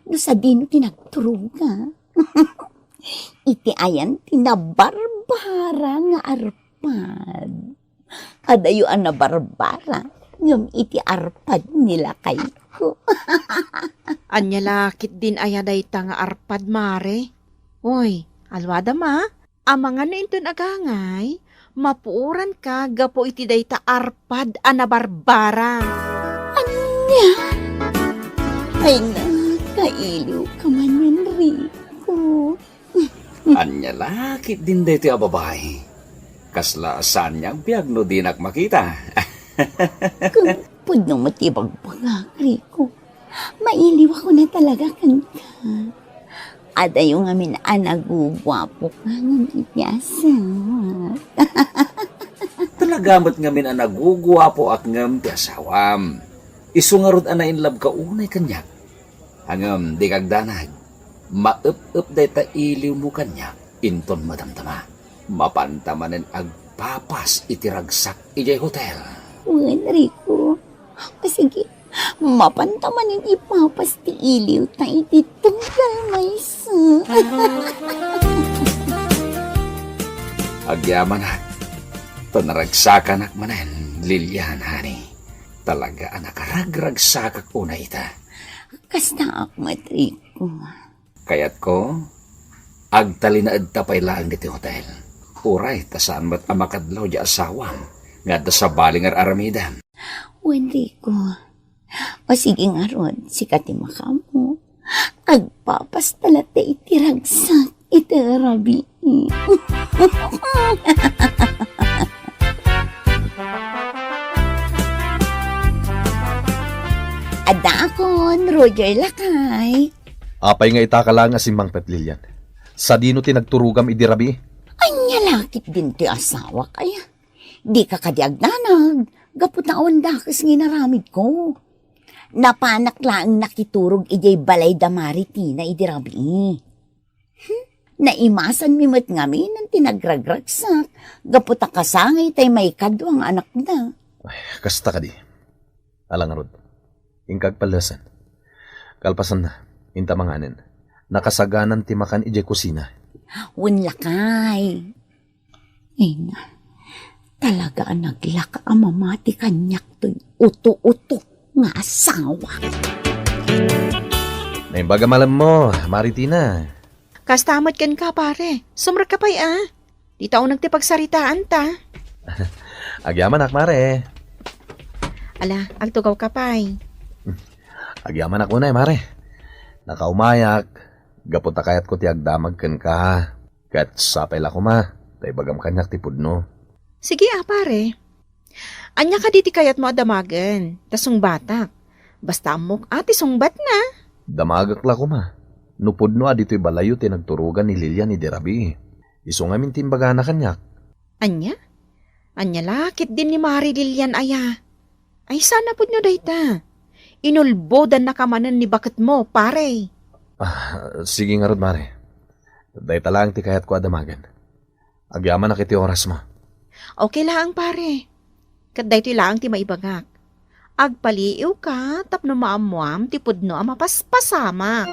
no sa dino tinagturuga. Iti ayan tinabarbara nga arpad. Adayo na barbara, ngam iti arpad nila kay ko. Anya lakit din ayaday ta nga arpad mare. Oy, alwada ma, amanga na inton agangay, mapuuran ka gapo iti dayta arpad ana barbara. Ay na, kailiw ka man yan, Rico. Anya lakit din dito a babae. Kasla saan niya biyag no dinak makita. Kung pudno matibag pagak, Rico. Mailiw ako na talaga kan ka. Ada yung amin anagugwapo ka ng ipyasa. Talagamot ngamin ang nagugwapo at ngam ti asawam. Isungarod ana in love ka unay kanyak. Hangam di kagdanag. Maup-up dayta iliw mo kanyak. Inton madamdama. Mapantamanen agpapas itiragsak ijay hotel. Wen, Rico. O sige, mapantamanin ipapas ti iliw ta iti tunggal may sa. Agyaman at panaragsakan ak manen, Lilian, honey. Talaga anak ragragsakak una ita. Kasta akmat, Rico. Kayat ko, agtalinaad tapay lang diti hotel. Uray, tasaan mat amakadlaw di asawam, nga da sa balingar aramidam. Wen, Rico. O sige nga ron, sikati makamu. Agpapas talate itiragsak itirabi. Adakon, Roger Lakay. Apay nga itaka lang si Mang Petlilian. Sa dino tinagturugam idirabi. Anya lakit din ti asawa kaya. Di ka kadiagdanag. Gapot na awan dakas nginaramid ko. Napanak lang nakiturog ijay balay da maritina idirabi. Naimasan mimot ngamin ang tinagragragsak. Gapot na kasangay tay may kadwang anak na. Ay, kasta ka di. Alang rod. Ingkag palasan. Kalpasan na. Inta manganin. Nakasaganan ti makan ijay kusina. Lakay. Ay na. Talaga ang naglaka ang mamati kanyak to'y uto-uto nga asawa. Naimbaga malam mo, Maritina. Kastamad kan ka pare, sumra ka pa'y Di tao nagtipagsaritaan ta. Agyaman akmare. Ala, agtugaw ka pa'y. Agyaman ako na mare. Nakaumayak. Gapunta kayat ko ti agdamag ken ka. Kat sapay la ko ma. Tay bagam kanyak ti pudno. Sige pare. Anya ka diti kayat mo adamagan. Tasong batak. Basta amok ati sungbat na. Damagak la ko ma. Nupudno adito'y balayo ti nagturugan ni Lilian ni Derabi. Iso nga min timbaga na kanyak. Anya? Anya lakit din ni Mari Lilian aya. Ay sana pudno dayta. Inulbodan na kamanan ni bakat mo, pare. Sige nga rod, mare. Day talang ti kayat ko adamagan. Agyaman na kiti oras mo. Okay lang, pare. Kaday ti lang ti maibagak. Agpaliiw ka, tapno maamuam, ti pudno ang mapaspasama.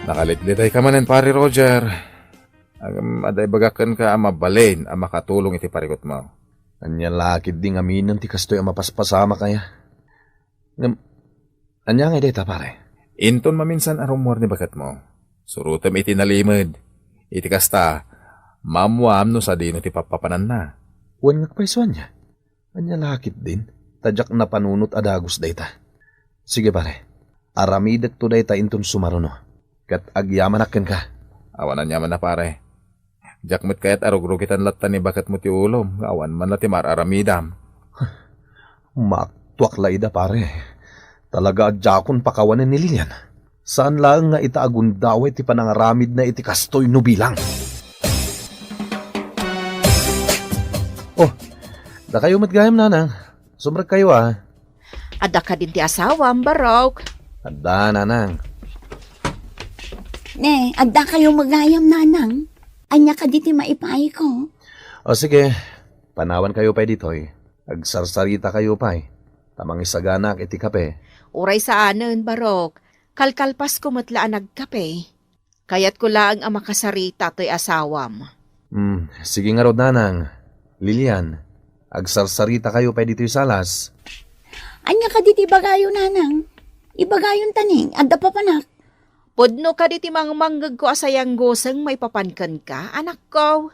Nakalitliday ka manen, pare Roger. Aday bagakan ka ang mabalin ang makatulong iti parikot mo. Anya lakid ding aminan ti kastoy ang mapaspasama kaya. Anya nga day ta, pare. Inton maminsan arumor ni bakat mo. Surutam iti nalimod. Iti kasta, mamuam no sa dino ti papapanan na. Huwag nga kpaisuan niya. Anya lakit din. Tadyak na panunot adagos day ta. Sige pare, aramidak to day ta inton sumaruno. Kat agyaman akin ka. Awanan yaman na pare. Jakmet kayat arugrugitan latta ni bakat mo ti ulom. Awan man na ti mararamidam. Maktuak laida pare. Talaga adjakon pakawanan ni Lilian. Saan lang nga itaagundaway ti panangaramid na iti kastoy no bilang. Oh, da kayo matgayam nanang. Sumrag kayo Ada ka din ti asawa, ang barok. Adda nanang. Ne, adda kayo magayam nanang. Anya ka diti maipay ko. O sige, panawan kayo pa ditoy. Agsarsarita kayo pa. Tamang isaganak iti kape. Uray sa anon, Barok. Kalkalpas ko matlaan nagkape. Kayat ko lang ang makasarita to'y asawam. Sige nga rod, nanang. Lilian, agsarsarita kayo pa dito'y salas. Anya ka diti bagayo, nanang. Ibagayon taning, adda pa panak. Pudno ka diti manggag ko asayang goseng may papankan ka, anak ko.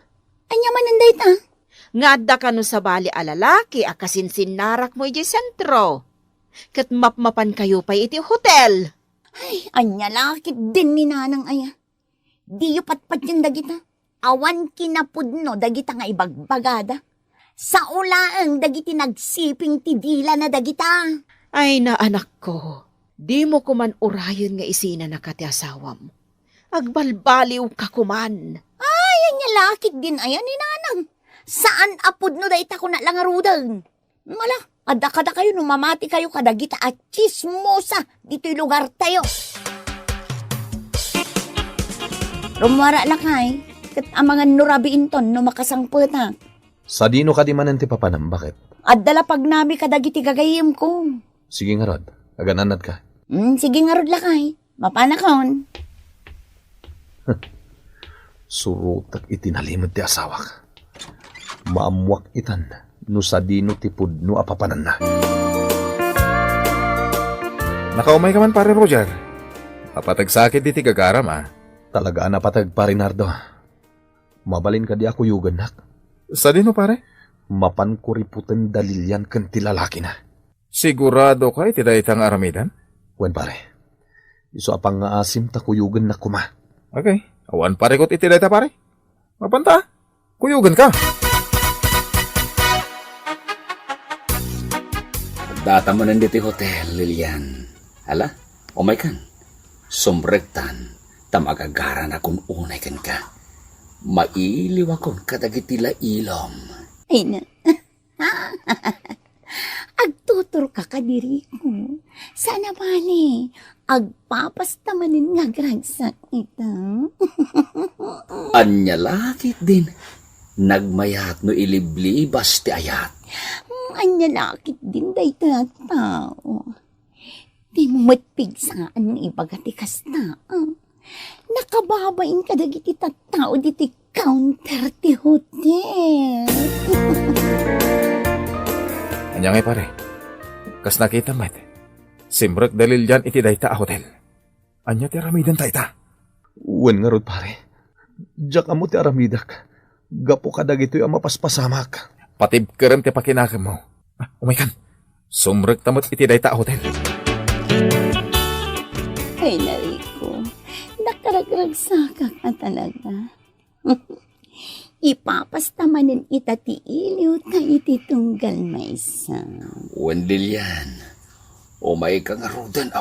Anya mananday ta. Nga adda ka no sa bali alalaki, akasinsin-narak mo iti sentro. Kat mapmapan kayo pa iti hotel. Ay, anya lakit din ni nanang aya. Di yu patpat yung dagita. Awan kinapudno dagita nga ibagbagada. Sa ulaang dagiti nagsiping tidila na dagita. Ay na anak ko, di mo kuman urayon nga isina na kati asawam. Agbalbaliw ka kuman. Ay, anya lakit din aya ni nanang. Saan apudno dayta ko na lang arudang. Mala, ada-kada kayo numamati kayo kadagita at chismosa dito'y lugar tayo. Rumwara na kay, kat ang mga nurabiin ton no makasangput ha. Sa dino ka di man ti papanam, bakit? At dala pag nami kadagiti gagayim ko. Sige nga rod, agananad ka. Sige nga rod lakay, mapanakon. Surutak itinalimod ti asawak. Maamuak itan, no sa dino ti pudno apapanan na. Nakaumay ka man, pare Roger. Papatagsakit di ti gagaram, Talaga na patag pa Rinardo. Mabalin ka di ako yugan nak. Sa dino, pare? Mapan ko riputan dalilyan kan ti lalaki na. Sigurado ka iti daytang aramidan? Wen pare, iso apang nga asim ta kuyugan na kuma. Okay. Awan pare ko't iti dayta, pare. Mapanta. Kuyugan ka. Datamanan diti hotel, Lilian. Ala, umay kan. Sumrektan, tamagagaran akong unay kan ka. Mailiw akong kadagitila ilom. Ay na. Agtutur ka kadiri ko. Sana bali, agpapastamanin nga gragsak ita. Anya lakit din. Nagmayat no iliblibas ti ayat. Anya lakit din day tao. Di mo matpigsaan ibagati kasta. Nakababain ka dagiti tattao diti counter ti hotel. Anya ngay, pare. Kas nakita met. Simrek dalil yan iti dayta a hotel. Anya ti aramidan tayta. Wen nga rod pare. Diyak amo ti aramidak. Gapo ka dagito'y ang mapaspasamak. Patib kerem ti pakinakam mo. Umay kan. Sumrek tamot iti dayta a hotel. Ay nariko, nakaragragsaka ka talaga. Ipapastamanin ita ti iliw ka iti tunggal maysa. Wendil yan. Umay kang arudan.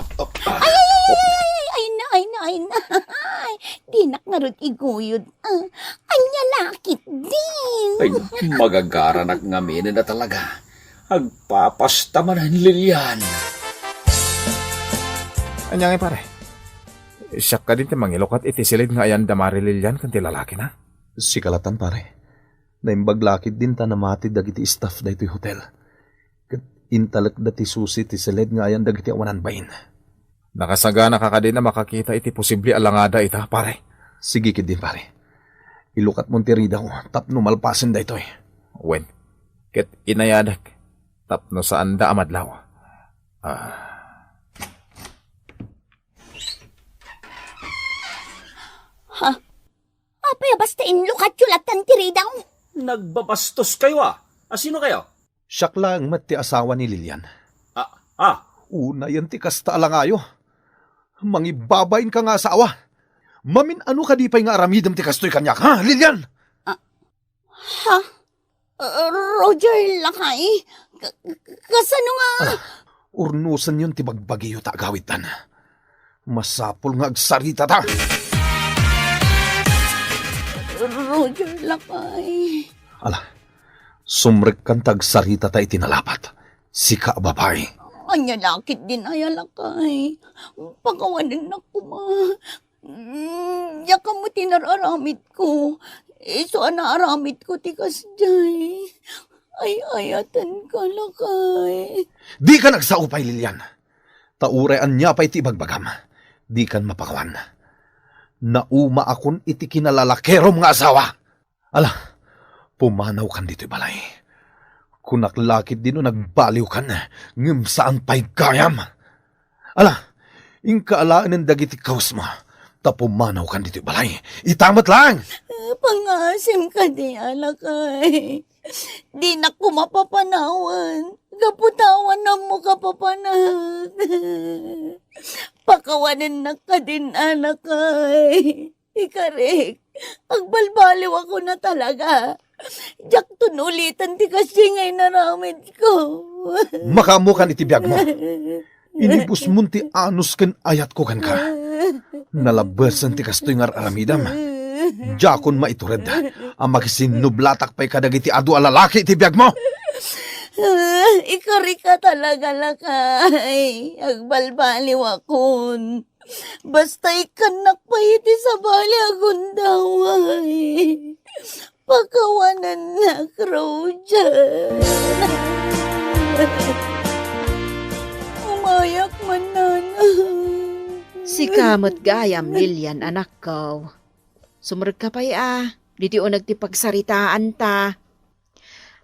Ay na. Di nakngarod iguyod. Anya lakit din. Ay, magagaranak ngamin na talaga. Agpapastamanan, Lilian. Anya ngay, pare. Siyak ka din ti mangilokat iti silid nga ayan damari Lilian kan ti lalaki na. Si kalatan pare. Naimbaglakid din ta namati dagiti staff da ito'y hotel. Kat intalak dati susi ti silid nga ayan dagiti awanan bain. Nakasagana ka din na makakita iti posible alangada ita, pare. Sige kid din pare. Ilukat mo ti rida ko, tapno malpasin da ito'y. Wen, ket inayadak, tapno saan da amadlaw. Apay basta inlukat yulatan tiridaw. Nagbabastos kayo Sino kayo? Siyak lang mat ti asawa ni Lilian. Una yan ti kasta alangayo. Mangibabain ka nga asawa. Mamin ano ka di pa'y nga aramidam ti kastoy kanyak, ha, Lilian? Roger lakay. Kasano nga? Urnusan yun ti bagbagiyo ta agawitan. Masapol nga agsarita ta. Roger lakay. Ala, sumrek kan tagsarita ta itinalapat. Sika babae. Anya lakit din ay lakay. Pagawanan na ko ma. Yaka mo tinararamid ko. Iso anaaramid ko tikas jay. Ay, ayatan ka lakay. Di ka nagsaupay, Lilian. Taurean niya pa iti bagbagam. Di kan mapakawan. Nauma akon iti kinalalakerom nga asawa. Ala, pumanaw kan dito'y balay. Kunaklakit din nagbaliw kan, ngem saan pa'y gayam. Ala, ingkaalaan ng dagiti kaos mo. Tapumanaw kan dito'y balay. Itamat lang! Pangasim ka di, alakay. Di na ko mapapanawan. Kaputawan na mo kapapanag. Pakawanin na ka din, alakay. Ikarik, agbalbaliw ako na talaga. Jak tunulitan ti kasi ngay naramid ko. Makamukan iti biyag mo. Inibus mo ti anus ken ayat ko kan ka. Nalabasan ti kastoy ngar aramidam. Jakon maitured. Ang makisinublatak pa'y kadagiti adu alalaki iti biyag mo. Ikari ka talaga lakay. Agbalbaliw akon. Basta ikanak pa iti sa bali agundaway. Pakawanan na Crojan. Umayak man Si kamot gayam, Lilian, anak ko. Sumurag ka pa'y Diti o nagtipagsaritaan ta.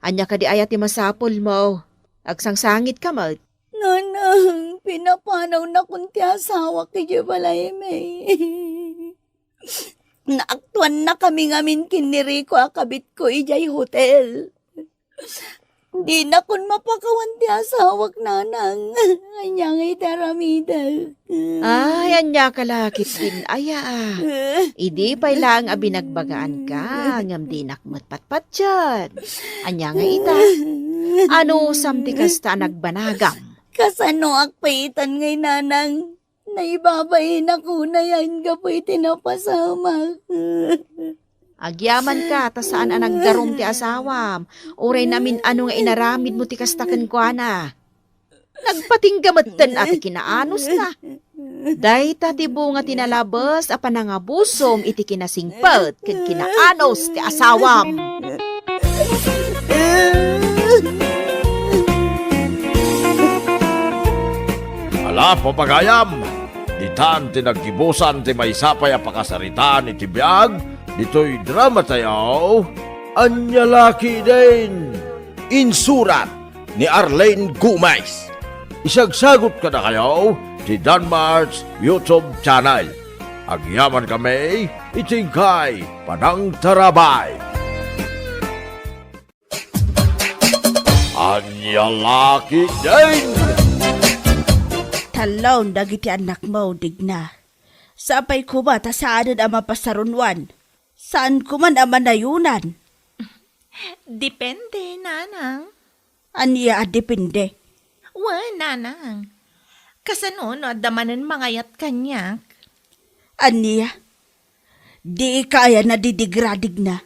Anya ka di ayat ti masapol mo. Agsangsangit ka mo. Nanang, pinapanaw na kunti asawa kay Balay May. Naaktuan na kami ngamin kiniri ko akabit ko ijay hotel. Di na kun mapakawan ti asawak nanang. Anyang itaramida. Ay, anya ka lakit din aya. Idi pa'y lang abinagbagaan ka. Ngam di nakmat patpat dyan. Anya nga ita. Ano samti kasta nagbanagam? Kasano akpaitan ngay nanang. Naibabayin ako na yan kapoy tinapasamak. Agyaman ka, ta saan nagdarom ti asawam. Uray namin ano nga inaramid mo ti kastakan ko ana. Nagpatinggamatan at kinaanos na. Day ti bunga tinalabas apan nga busom iti kinasingpet kag kinaanos ti asawam. Ala, papagayam! Ditan tinagkibusan ti may sapay apakasaritaan iti biyag, dito'y drama tayo, anyalaki din. Insurat ni Arlene Gumays. Isagsagot ka na kayo ti Danmar's YouTube channel. Agyaman kami, itingkay panang tarabay. Anyalaki din! Talon dagiti anak mo, digna. Sapay ko ba ta saan ang mapasarunwan? Saan ko man ang manayunan? Depende, nanang. Aniya depende. Nanang. Kasano no damanan mangayat kanyak? Aniya, di kaya na didigradig na.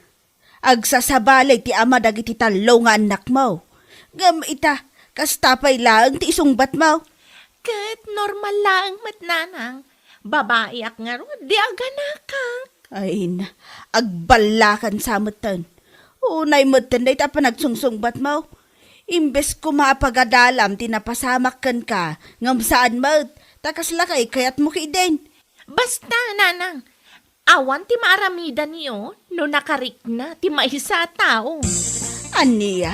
Agsasabalay ti ama dagiti talo nga anak mo. Gam ita, kastapay lang ti isungbat mo. Kat normal lang mat nanang. Babae ak nga ro, di aganakak. Ay na, agbalakan sa matan. Unay matan day tapa nagsungsungbat mo. Imbes ko maapagadalam, tinapasamak kan ka. Ngam saan mo, takas lakay kayat mo kiden. Basta, nanang. Awan ti maaramida niyo, no nakarik na, ti maisa tao. Aniya?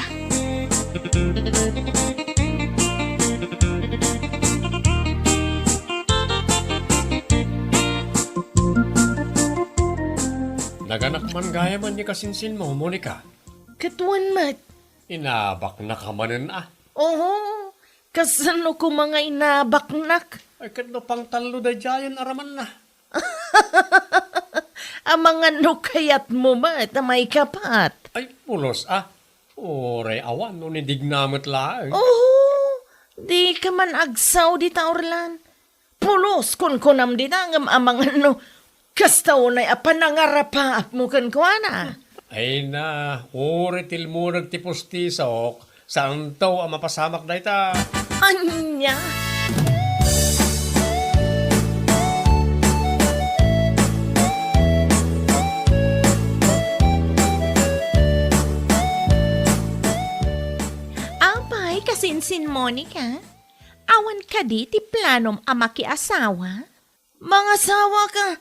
Naganak man gaya man ni kasinsin mo, Monica. Katuan mat. Inabak na ka manan Oo, kasano ko mga inabaknak. Ay kat no pang talo da jayan araman na. Ang mga nukayat mo mat, may kapat. Ay pulos Oray awan no ni dignamat laang. Oo, di ka man agsaw di taorlan. Pulos kun kunam di tangam amang kastaw na apanangarapaak mo kan ko ana. Ay na, oray tilmo nagtipos tisok, saan taw ang mapasamak na ita? Anya? Sinsin Monica, awan ka di ti planom amaki asawa? Mga asawa ka,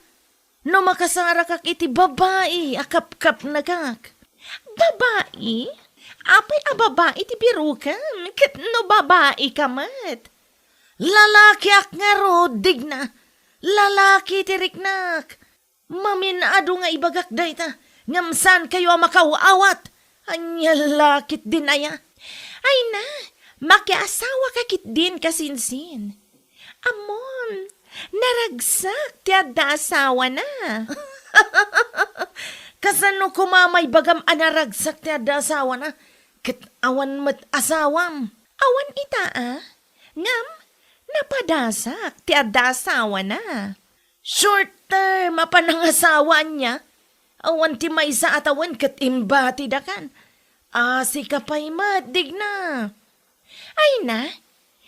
no makasara kak iti babae, akap-kap na kak. Babae? Apay a babae ti birukan, kat no babae ka mat. Lalaki ak nga rodig na, lalaki ti riknak. Maminado nga ibagak dayta, ngamsan kayo makauawat. Anya lakit din aya. Ay na, makiasawa kakit din kasinsin. Amon, naragsak ti adda asawa na. Kasano kumamay bagam anaragsak ti adda asawa na. Kat awan mat asawam. Awan ita ngam, napadasak ti adda asawa na. Short term apanangasawa niya. Awan ti may sa atawan kat imbati dakan. Asi ka pa'y madig na. Ay na,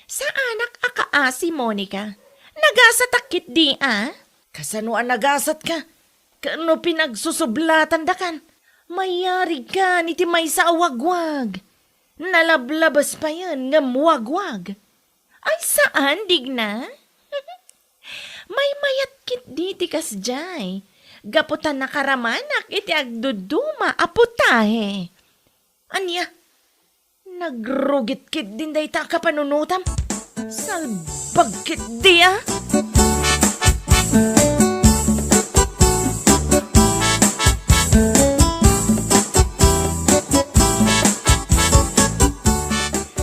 sa anak akaasi Monica, nagasatakit di Kasano nagasat ka? Kano pinagsusublatan dakan? Mayari ka ni ti may sa awagwag. Nalablabas pa yan ngam wagwag. Ay saan digna? May mayat kit di ti kasjay. Gaputan na karamanak iti agduduma aputahe. Anya, nagrugit-kit din day ta kapanunutam. Salbagkit di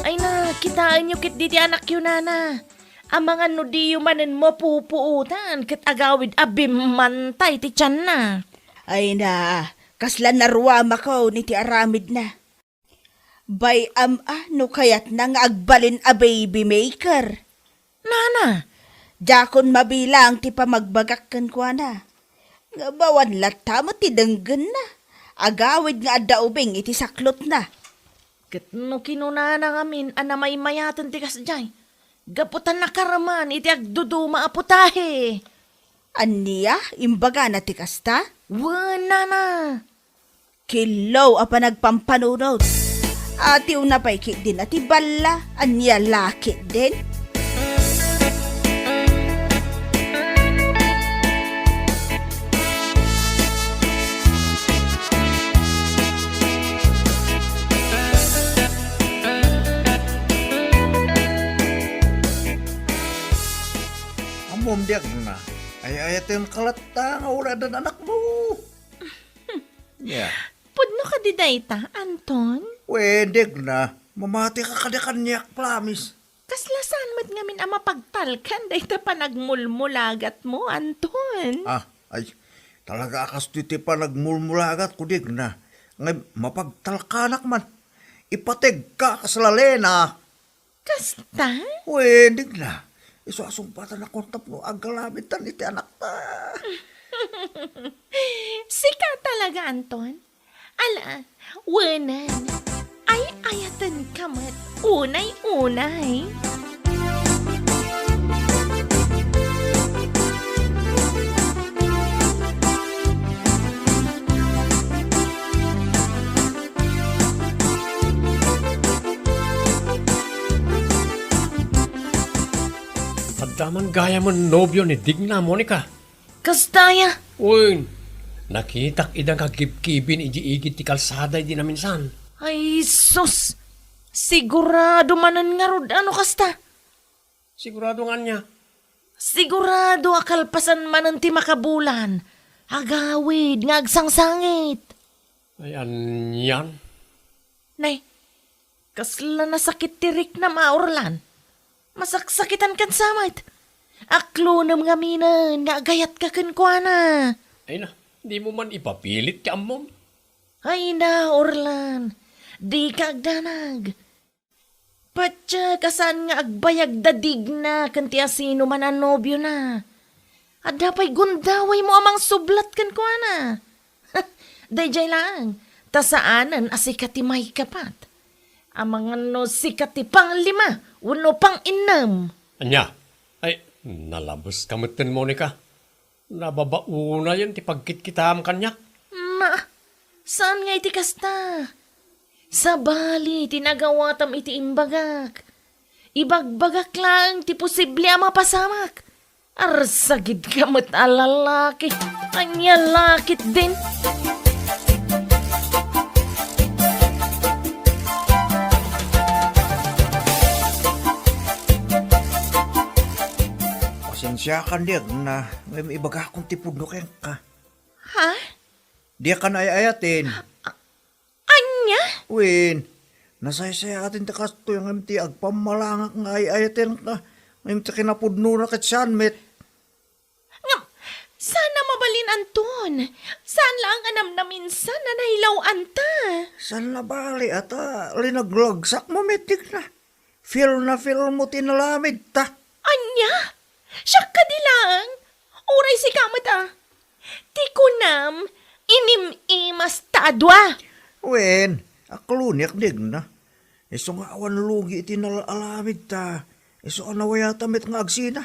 Ay na, kitaan nyo kit di anak yun nana. Ang mga nudiyo manin mo pupuutan, kat agawid abimantay ti tiyan na. Ay na, kasla naruama ko ni ti aramid na. Bay no kayat nang agbalin a baby maker. Nana, Dakon mabilang ti pamagbagakkan ko na. Nga bawan lata mo ti denggen na. Agawid nga adaubing iti saklot na. kat no kinunana ngamin anamay mayatan ti kasjay. Gaputan na karaman iti agduduma aputahe. Aniya, imbaga na ti kasta? Wala na. Kilaw apa nagpampanunod. Ati una pa'y kit din ati bala. Aniya laki din. Amomdiak na. Ay-ayatin kalata nga ura dan anak mo. Yeah. Pudno ka di dayta, Anton? Wedeg na. Mamati ka kanya-kanyak, promise. Kaslasan mat ngamin ang mapagtalkan dayta pa nagmulmulagat mo, Anton. Ay, talaga akas titi pa nagmulmulagat ko dig na. Ngay, mapagtalkanak man. Ipateg ka kaslalena. Kasta? Wedeg na. Isuasumpatan na kontap no agalabitan iti anak ta. Sika talaga, Anton. Ala, wanan. Ay ayatan kamat. Unay-unay. Daman gaya mo nobyo ni Digna, Monica. Kastaya. Uy, nakitak idang kagibkibin iji-igit ti kalsada di na minsan. Ay, sus. Sigurado manan nga rod. Ano kasta? Sigurado nga niya. Sigurado akalpasan manan ti makabulan. Agawid, ngagsangsangit. Ay, yan. Nay, kasla na sakit tirik na maurlan. Masaksakitan kan samait. Aklo nam nga minan, nga gayat ka kenkwana. Ay na, di mo man ipapilit ka amon. Ay na, Orlan. Di ka agdanag. Patya kasan nga agbayag dadig na kanti asino man ang nobyo na. At dapay gundaway mo amang sublat kenkwana. Dayjay lang, tasaanan asikati may kapat. Amang ano sikati pang 5, uno pang 6. Anya, ay, nalabos kamutin, Monica. Nababauna yan ti pagkitkitam kanya. Ma, saan nga iti kasta? Sa bali, tinagawatam iti imbagak. Ibagbagak lang ti posible ang mapasamak. Arsagid ka mo't alalaki. Anya lakit din. Pasensya ka, Diag, na may ibaga akong tipudno kayang ka. Ha? Di ka na ayayatin. Anya? Win, nasaya-saya atin ta kasto yung MT agpamalangak nga ayayatin ka. MT kinapudno na kat met. Ngam, sana mabalin Anton. Saan lang anam na minsan na nahilaw anta? San na bali ata linaglagsak mo metik na. Feel mo tinalamid ta. Anya? Siya ka di lang. Uray si kamat Ti kunam, imas tadwa. Wen, akluniak dig na. Iso nga awan lugi itinalamid ta. Iso anawayata met nga agsina.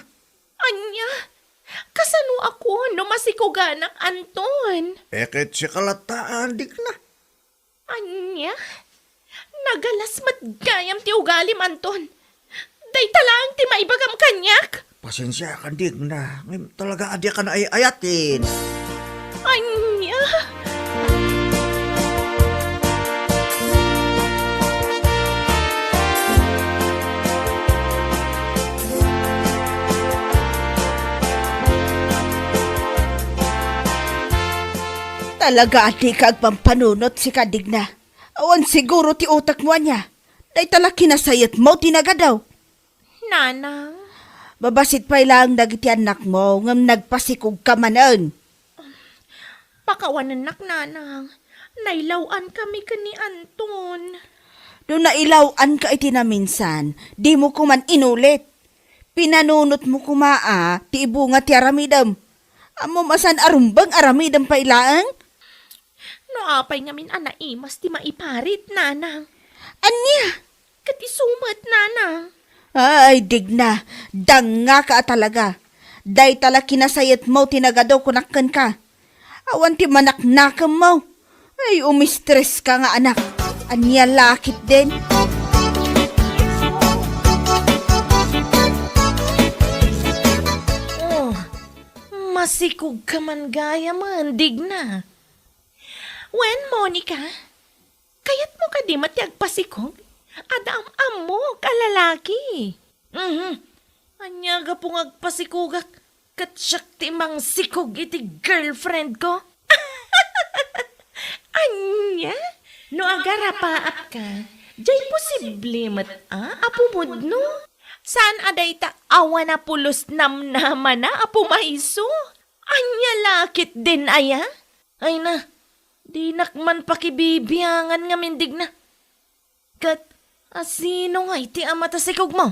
Anya? Kasano ako no masikuganak Anton? Eket si kalataan dig na. Anya? Nagalas matgayam ti ugalim Anton. Day talang ti maibagam kanyak. Pasensya ka dig na. Ngayon talaga adya ka na ayatin. Anya? Talaga adi ka agpampanunot si Kadigna. Awan siguro ti utak mo niya. Day tala kinasayat mo tinaga daw. Nanang? Babasit pa lang dagiti anak mo ngam nagpasikog ka manan. Pakawanan nanang. Nailawan kami ka ni Anton. Doon nailawan ka iti na minsan, di mo kuman inulit. Pinanunot mo kumaa, ti ibunga ti aramidam. Amo masan arumbang aramidam pa ilaang? No apay ngamin anaimas ti maiparit, nanang. Anya? Kati sumat, nanang. Ay, digna. Danga ka talaga. Day tala kinasayat mo tinagadaw kunakkan ka. Awan ti manaknakam mo. Ay, umistress ka nga anak. Anya lakit din. Oh, masikog ka man gaya man, digna. When, Monica, kayat mo ka di matiagpasikog? Adam mo, kalalaki. Anya ga pong agpasikugak, katsyak ti mang sikog iti girlfriend ko. Anya, no agarapaap ka, jay posible mat apumod no? Saan aday ta awa na pulos namnama na apo maiso? Anya lakit din aya? Ay na, di nakman pakibibiyangan nga mindig na. Kat, sino nga iti amatasikog mo?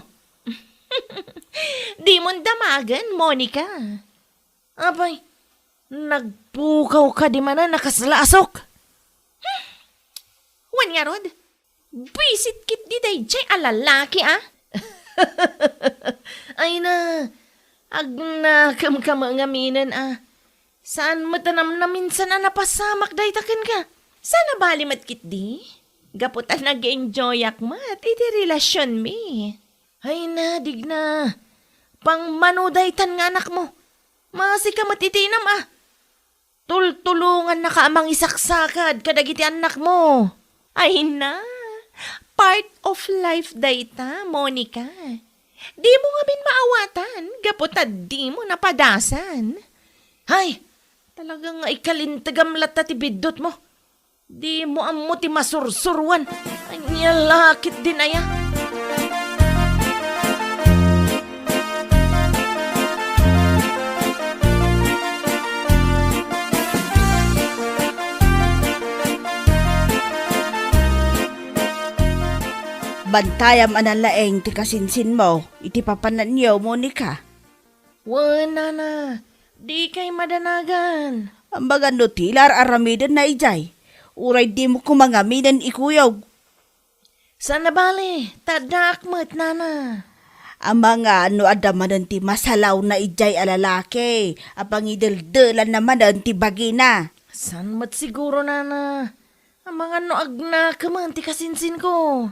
Di mo damagan, Monica. Abay, nagpukaw ka di man na nakaslasok. Wan nga rod, bisit kit di day jay alalaki Ay na, agnakam ka mga minan Saan matanam na minsan na napasamak day takin ka? Sana bali matkit di? Gaputan nag-enjoy akmat, iti relasyon mi. Ay na, digna. Pang manudaytan nga anak mo. Masika matitinam Tultulungan na ka amang isaksakad kadagiti anak mo. Ay na, part of life dayta, Monica. Di mo nga bin maawatan, gaputad di mo napadasan. Hay, talagang ikalintagamlat na tibidot mo. Di mo amo ti masursurwan. Anya lakit din aya. Bantayam analaeng ti kasinsin mo, iti papananyaw, Monica. Wala na, di kay madanagan. Ang bagan no tilar aramidan na ijay. Uray di mo kumangaminan ikuyog. Sana bali, tadakmat nana. Ang mga ano adamanan ti masalaw na ijay alalaki. Apang idaldalan naman ti bagina. San mat siguro nana. Ang mga no agna kaman ti kasinsin ko.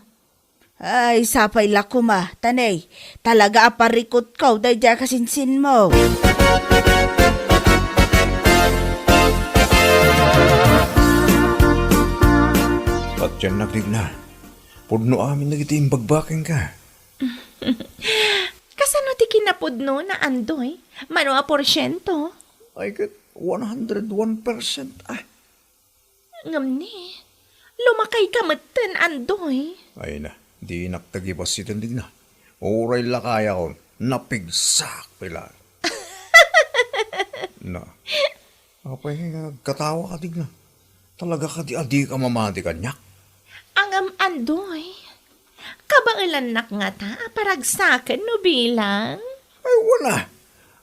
Ay, sapay lakuma, tanay. Talaga aparikot ka, dahil dyan kasinsin mo. At dyan nagdigna. Pudno amin nagitim bagbaking ka. Kasano ti kinapudno na andoy? Mano a porsyento? Ay kat 101%. Ah, Ngam ni, lumakay ka matan andoy. ay na, di naktagipas si tindig na. Uray lakaya ko, napigsak pila. Na, apay nga, katawa ka dig na. Talaga ka di adi ka mamati kanyak. Angam andoy. Kabailan nak nga ta, paragsakan no bilang. Ay wala,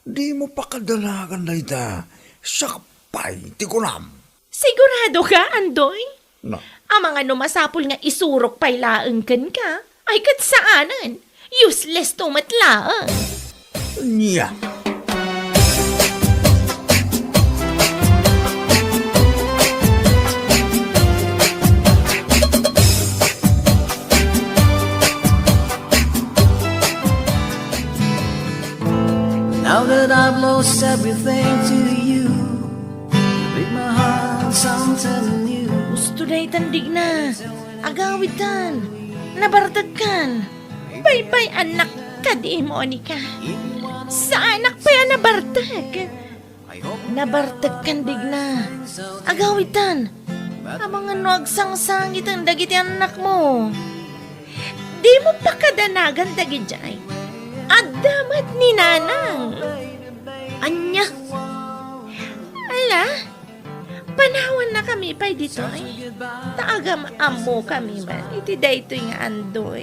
di mo pa kadalagan na ita. Sakpay, tikunam. Sigurado ka, andoy? Na, Ang mga numasapol nga isurok pay laeng ken ka, ay kat saanan. Useless to matlaang. niya. Now that I've lost everything to you, break my heart, something new. Gusto na itandig na. Agawitan. Nabartagkan. Bye-bye anak ka di, Monica. Sa anak pa yan nabartag. Nabartagkan dig na. Agawitan. Ang mga nuagsang-sangit ang dagiti anak mo. Di mo pa kadanagan dagi jay. Adamat ni nanang. Anya. Ala, panawan na kami pa'y dito ay. Taagam amo kami man. Iti dayto nga andoy.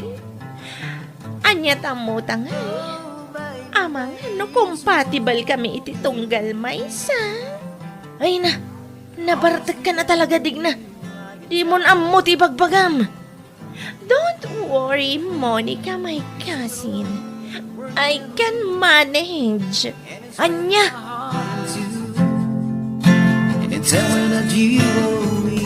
Anya tamo tangay. Amang no compatible kami iti tunggal maysa. Ay na, nabartag ka na talaga dig na. Di mon amo ti bagbagam. Don't worry, Monica, my cousin. I can manage. Anya. And tell me that you owe me.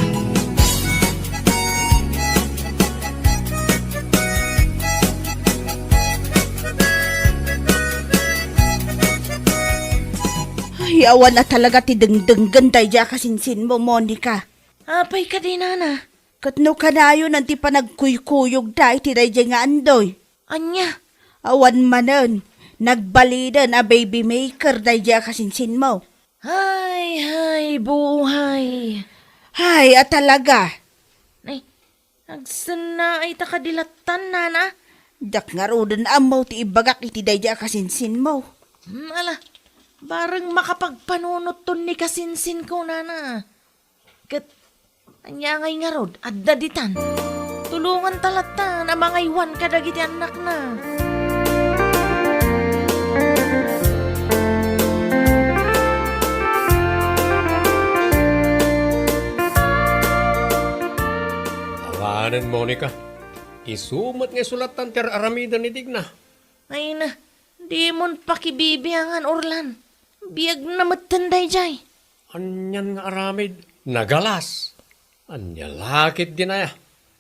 Ay, awan na talaga ti dengdenggan dahil dyan kasinsin mo, Monica. Apay ka din, Nana. Katno ka na yun, nanti pa nagkuykuyog dahil ti dahil dyan nga andoy. Anya. Awan manon, nagbalidan a baby maker dahil dyan kasinsin mo. Hay, buhay. Ay, talaga. Ay, agsana ay takadilatan, Nana. Dak nga rodan amaw ti ibagak iti dahil dyan kasinsin mo. Ala, barang makapagpanunot ton ni kasinsin ko, Nana. Kat, anya ngay nga rod, at daditan. Tulungan talata na mga iwan ka dagiti anak na. Awanan, Monica. Isumat nga sulatan ter aramida ni Digna. Ay na, di mon pakibibiyangan, Orlan. Biyag na matanday jay. Anyan nga aramid, nagalas. Anya lakit din ay.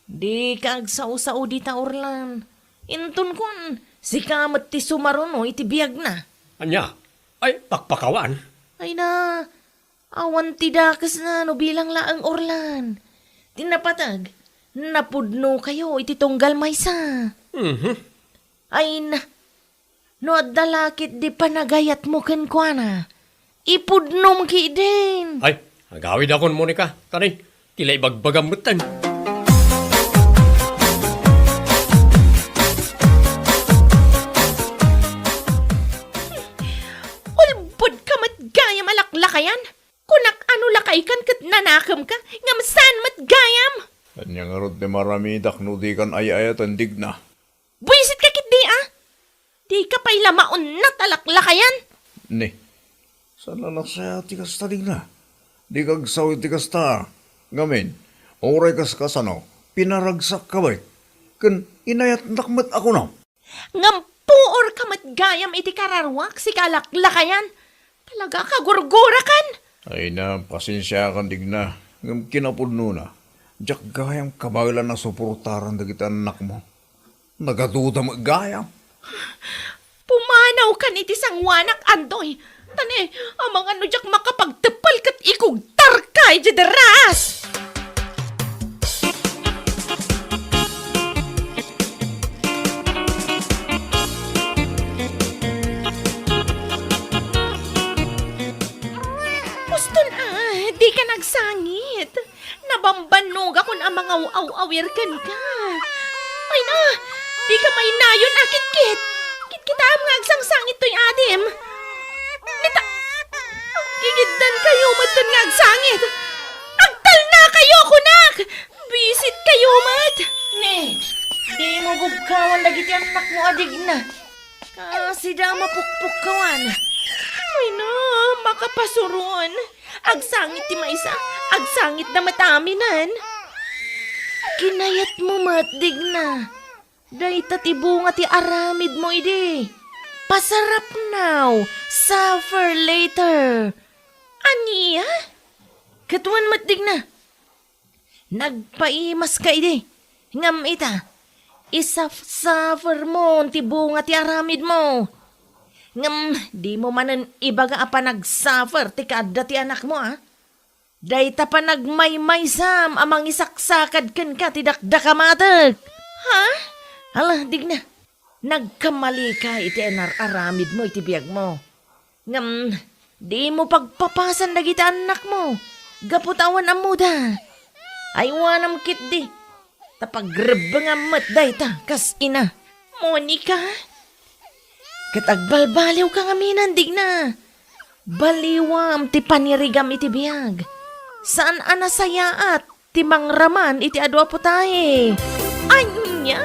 Di ka agsaw-saw dita, Orlan. Intun kun, si kamat ti sumaruno iti biyag na. Anya, ay pakpakawan. Ay na, awan ti dakas na no bilang laang, Orlan. Tinapatag, napudno kayo iti tunggal maysa. Ay na, no dalakit di panagayat mo kenkwana. Ipudnom ki din. Ay, agawid akon, Monica. Tani, tila ibagbagamutan. Ulbod ka matgayam alaklakayan. Kunak ano lakay kan kat nanakam ka. Ngamsan matgayam. Kanya nga rod ni maramidak no di kan ay-ayatan dig na. Buisit ka kit di ah. Di ka pa'y lamaon na talaklakayan. Ni, sana lang siya tikas ta dig na. Di kag sawi tikas ta. Ngamin, oray kas kasano, pinaragsak ka ba? Kan inayat nakmat ako na. Ngampuor ka matgayam iti kararwak si kalaklakayan. Talaga ka gurgura kan. Ay na, pasensya kan dig na. Ngam kinapudno na. Diyak gayang kabailan na suportaran dagiti anak mo. Nagaduda magayam. Pumanaw ka ni tisangwanak, Andoy. Tane, amang ano jak makapagtepal kat ikugtar kay jederas. Puston di ka nagsangit. Nabambanog ako na mga aw-awir kan ka. Ay na, di ka may nayon akit-kit. Kita ang ngagsang-sangit to'y adim. Nita, gigiddan kayo matun ngagsangit. Agtal na kayo, kunak! Bisit kayo, mat! Ne, di mo bugkawan lagi ti anak mo adig na. Kasi da mapukpuk kawan. Ay na, makapasuron. Agsangit ti maisa, agsangit na mataminan. Kinayat mo matdig na. Day tatibunga ti aramid mo ide. Pasarap now, suffer later. Aniya? Katuan matdig na. Nagpaimas ka ide. Ngam ita. Isaf-suffer mo, tibunga ti aramid mo. Ngam, di mo manan ibaga apa nag-suffer ti kadda ti anak mo Day ta pa nagmay-maysam amang isaksakad ken ka ti dakdakamatag. Ha? Hala, dig na. Nagkamali ka iti aramid mo iti biyag mo. Ngam, di mo pagpapasan dagiti anak mo. Gaputawan ang muda. Ay wanam kit di. Tapagrebang amat day ta, kas ina. Monica? Katagbalbaliw ka ngaminan, dig na. Baliwam ti panirigam iti biyag. Saan anasayaat ti mangraman iti adwa po tayo? Anya?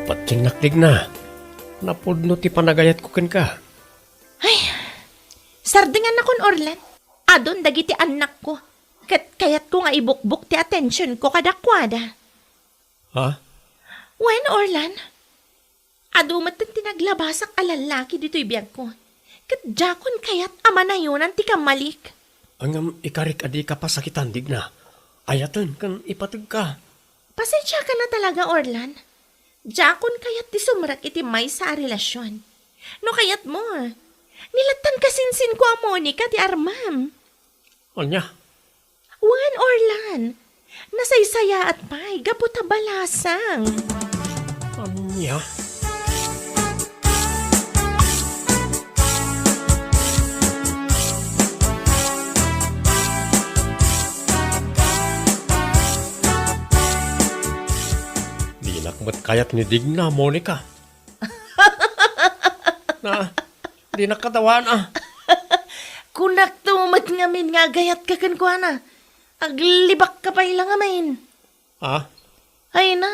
Patsinakdig na. Napudno ti panagayat ko ken ka. Ay, sardingan akon Orlan. Adon dagiti anak ko. Kayat ko nga ibukbuk ti attention ko kadakwada. Ha? When, Orlan? Adumat ang tinaglabasak alalaki dito'y biyag ko. Kadjakon kayat ama na yun ang tikamalik. Ang ikarik adi ka pa sakitan, dig na. Ayatan kan ipatag ka. Pasensya ka na talaga, Orlan. Jakon kayat ti sumrak iti may sa relasyon. No kayat mo, nilatan kasinsin ko ang Monica ti Armam. Anya? Wan, Orlan. Nasaysaya at pay, gaputa balasang. Anya? Di nakmat kayat ni Digna, Monica. Na, di nakatawan Kunak tumat ngamin nga gayat ka kan ko na. Aglibak ka pa ilang amin. Ha? Ay na,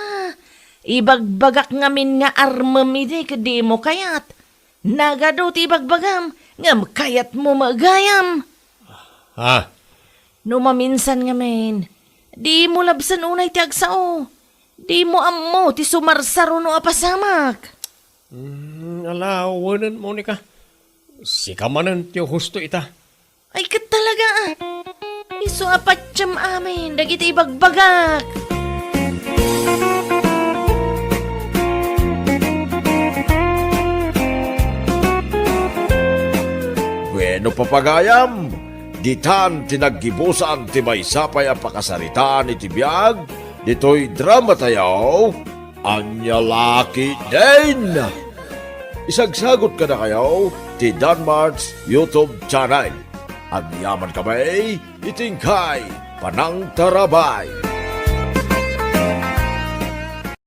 ibagbagak ngamin nga armam ide kadi mo kayat. Nagado ti ibagbagam, ngam kayat mo magayam. Ha? No maminsan ngamin, di mo labsan unay ti agsao. Di mo ammo ti sumarsaro no apasamak. Alawanan, Monica. Sikamanan tiyo husto ita. Ay kat talaga Isu apat siyam amin, dagiti ibagbagak. Bueno papagayam, ditan tinaggibusan ti may sapay ang pakasaritaan iti biyag, dito'y drama tayo, Anya Laki din! Isagsagot ka na kayo ti Danmar's YouTube channel. Ang yaman kamay, itingkay, panang tarabay.